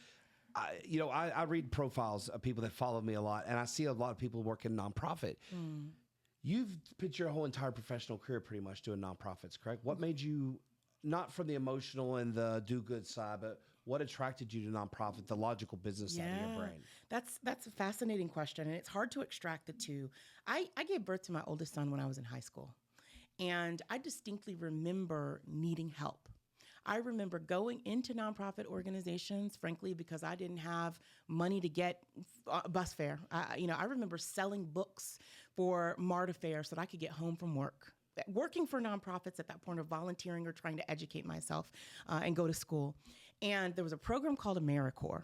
I read profiles of people that follow me a lot, and I see a lot of people working nonprofit. You've put your whole entire professional career pretty much doing nonprofits, correct? What made you, not from the emotional and the do-good side, but what attracted you to nonprofit, the logical business side of your brain? That's a fascinating question, and it's hard to extract the two. I gave birth to my oldest son when I was in high school, and I distinctly remember needing help. I remember going into nonprofit organizations, frankly, because I didn't have money to get bus fare. I remember selling books for MARTA fare so that I could get home from work. Working for nonprofits at that point, or volunteering or trying to educate myself and go to school. And there was a program called AmeriCorps.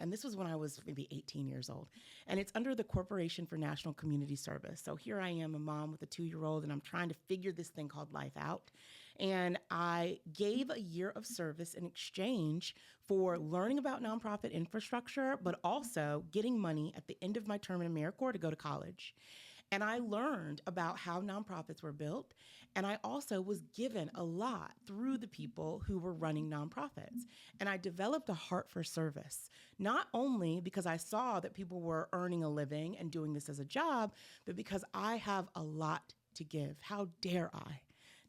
And this was when I was maybe 18 years old. And it's under the Corporation for National Community Service. So here I am, a mom with a 2-year-old, and I'm trying to figure this thing called life out. And I gave a year of service in exchange for learning about nonprofit infrastructure, but also getting money at the end of my term in AmeriCorps to go to college. And I learned about how nonprofits were built. And I also was given a lot through the people who were running nonprofits. And I developed a heart for service, not only because I saw that people were earning a living and doing this as a job, but because I have a lot to give. How dare I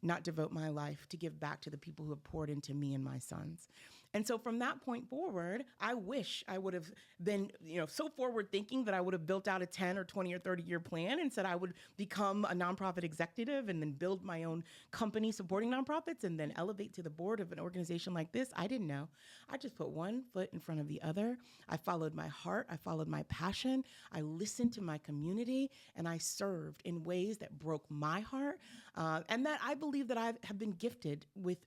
not devote my life to give back to the people who have poured into me and my sons? And so from that point forward, I wish I would have been, so forward thinking that I would have built out a 10 or 20 or 30 year plan and said I would become a nonprofit executive and then build my own company supporting nonprofits and then elevate to the board of an organization like this. I didn't know. I just put one foot in front of the other. I followed my heart. I followed my passion. I listened to my community, and I served in ways that broke my heart. And that I believe that I have been gifted with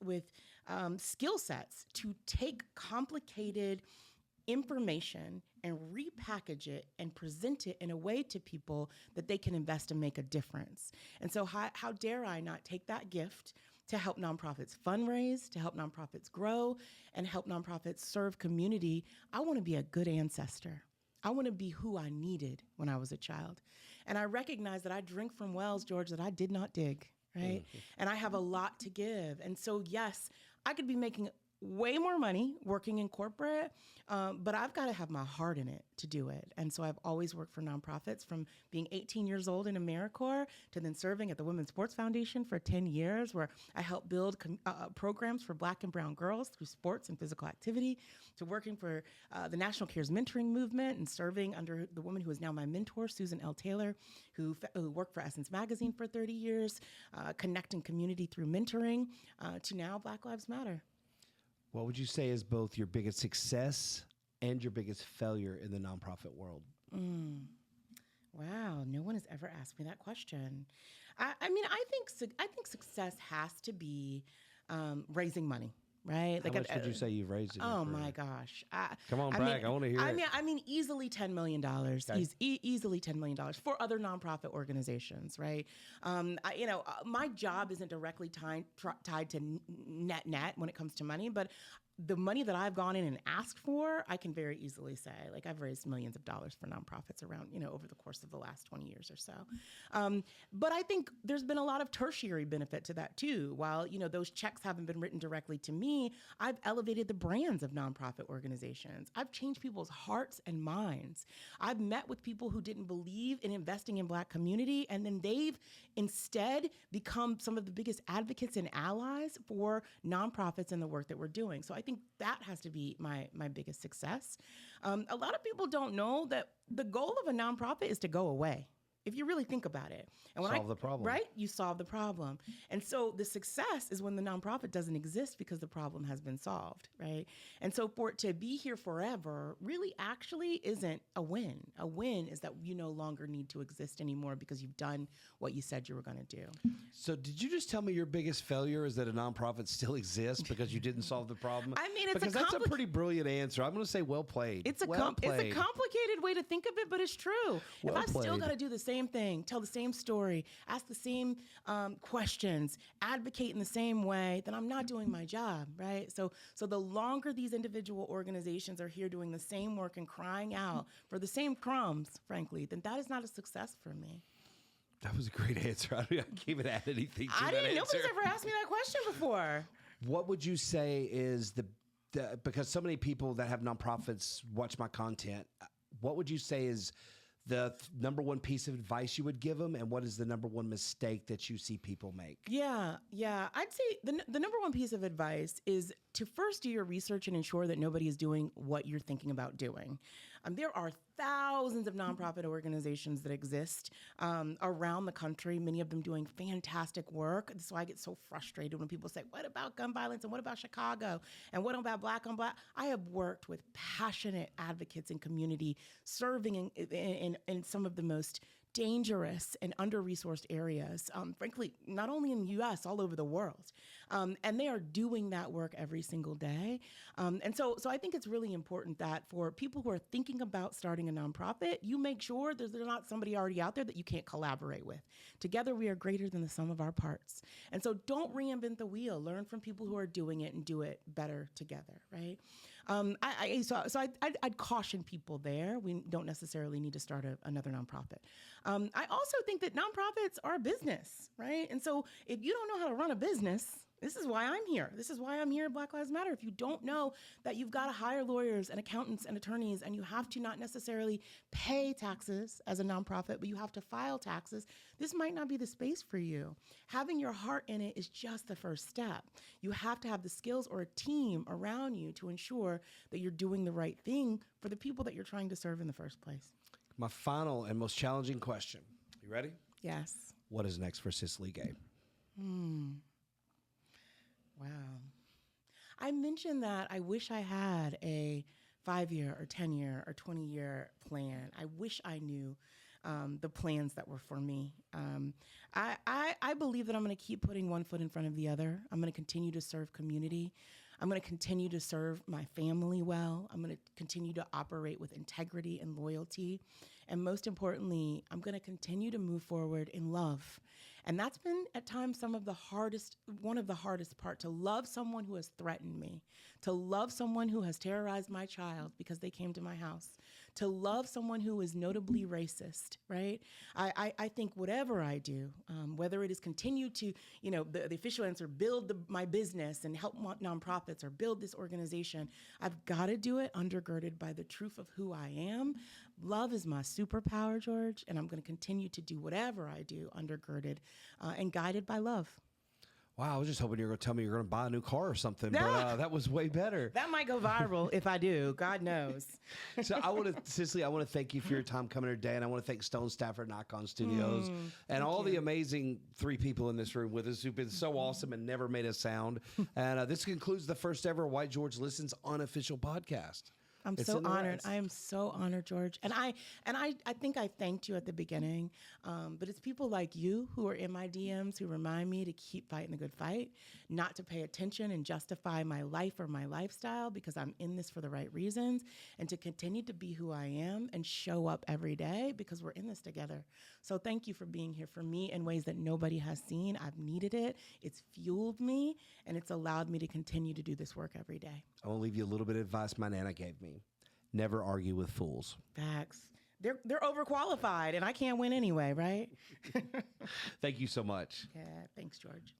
skill sets to take complicated information and repackage it and present it in a way to people that they can invest and make a difference. And so how dare I not take that gift to help nonprofits fundraise, to help nonprofits grow, and help nonprofits serve community? I want to be a good ancestor. I want to be who I needed when I was a child. And I recognize that I drink from wells, George, that I did not dig, right? Mm-hmm. And I have a lot to give. And so, yes, I could be making way more money working in corporate, but I've got to have my heart in it to do it. And so I've always worked for nonprofits, from being 18 years old in AmeriCorps to then serving at the Women's Sports Foundation for 10 years, where I helped build programs for Black and brown girls through sports and physical activity, to working for the National Cares Mentoring Movement and serving under the woman who is now my mentor, Susan L. Taylor, who worked for Essence Magazine for 30 years, connecting community through mentoring, to now Black Lives Matter. What would you say is both your biggest success and your biggest failure in the nonprofit world? Wow, no one has ever asked me that question. I think success has to be raising money, right? How much would you say you've raised in your career? My gosh! Come on, brag! I want to hear it. I mean, easily $10 million. Okay. Easily $10 million for other nonprofit organizations, right? My job isn't directly tied to net when it comes to money, but the money that I've gone in and asked for, I can very easily say, like, I've raised millions of dollars for nonprofits around, over the course of the last 20 years or so. But I think there's been a lot of tertiary benefit to that too. While, those checks haven't been written directly to me, I've elevated the brands of nonprofit organizations. I've changed people's hearts and minds. I've met with people who didn't believe in investing in Black community, and then they've instead become some of the biggest advocates and allies for nonprofits and the work that we're doing. So I think that has to be my biggest success. A lot of people don't know that the goal of a nonprofit is to go away. If you really think about it. And Solve the problem. Right? You solve the problem. And so the success is when the nonprofit doesn't exist because the problem has been solved, right? And so for it to be here forever really actually isn't a win. A win is that you no longer need to exist anymore because you've done what you said you were going to do. So did you just tell me your biggest failure is that a nonprofit still exists because you didn't solve the problem? I mean, because that's a pretty brilliant answer. I'm going to say well played. It's a complicated way to think of it, but it's true. Well if I've played. still got to do the same thing, tell the same story, ask the same questions, advocate in the same way, then I'm not doing my job, right? So the longer these individual organizations are here doing the same work and crying out for the same crumbs, frankly, then that is not a success for me. That was a great answer. I can't even add anything to I that didn't. answer. Nobody's ever asked me that question before. What would you say is because so many people that have nonprofits watch my content, what would you say is the number one piece of advice you would give them, and what is the number one mistake that you see people make? Yeah. I'd say the number one piece of advice is to first do your research and ensure that nobody is doing what you're thinking about doing. There are thousands of nonprofit organizations that exist around the country, many of them doing fantastic work. That's why I get so frustrated when people say, what about gun violence and what about Chicago and what about Black on Black? I have worked with passionate advocates in community serving in some of the most dangerous and under-resourced areas, frankly, not only in the U.S., all over the world. And they are doing that work every single day. And so I think it's really important that for people who are thinking about starting a nonprofit, you make sure there's not somebody already out there that you can't collaborate with. Together, we are greater than the sum of our parts. And so don't reinvent the wheel. Learn from people who are doing it and do it better together, right? I'd caution people there. We don't necessarily need to start another nonprofit. I also think that nonprofits are a business, right? And so if you don't know how to run a business, this is why I'm here. This is why I'm here at Black Lives Matter. If you don't know that you've got to hire lawyers and accountants and attorneys, and you have to not necessarily pay taxes as a nonprofit, but you have to file taxes, this might not be the space for you. Having your heart in it is just the first step. You have to have the skills or a team around you to ensure that you're doing the right thing for the people that you're trying to serve in the first place. My final and most challenging question. You ready? Yes. What is next for Cicley Gay? Wow. I mentioned that I wish I had a 5-year or 10-year or 20-year plan. I wish I knew the plans that were for me. I believe that I'm going to keep putting one foot in front of the other. I'm going to continue to serve community. I'm going to continue to serve my family well. I'm going to continue to operate with integrity and loyalty. And most importantly, I'm going to continue to move forward in love. And that's been at times one of the hardest part, to love someone who has threatened me, to love someone who has terrorized my child because they came to my house, to love someone who is notably racist, right? I think whatever I do, whether it is continue to, the official answer, build my business and help nonprofits or build this organization, I've got to do it undergirded by the truth of who I am. Love is my superpower, George, and I'm going to continue to do whatever I do undergirded and guided by love. Wow, I was just hoping you were going to tell me you're going to buy a new car or something, but that was way better. That might go viral if I do. God knows. So Cicley, I want to thank you for your time coming here today, and I want to thank Stone, Stafford, and Icon Studios, and all the amazing 3 people in this room with us who've been so awesome and never made a sound. And this concludes the first ever White George Listens unofficial podcast. I'm so honored. I am so honored, George. And I think I thanked you at the beginning, but it's people like you who are in my DMs who remind me to keep fighting the good fight, not to pay attention and justify my life or my lifestyle because I'm in this for the right reasons, and to continue to be who I am and show up every day because we're in this together. So thank you for being here for me in ways that nobody has seen. I've needed it. It's fueled me, and it's allowed me to continue to do this work every day. I want to leave you a little bit of advice my Nana gave me. Never argue with fools. Facts. They're overqualified, and I can't win anyway, right? Thank you so much. Yeah, thanks, George.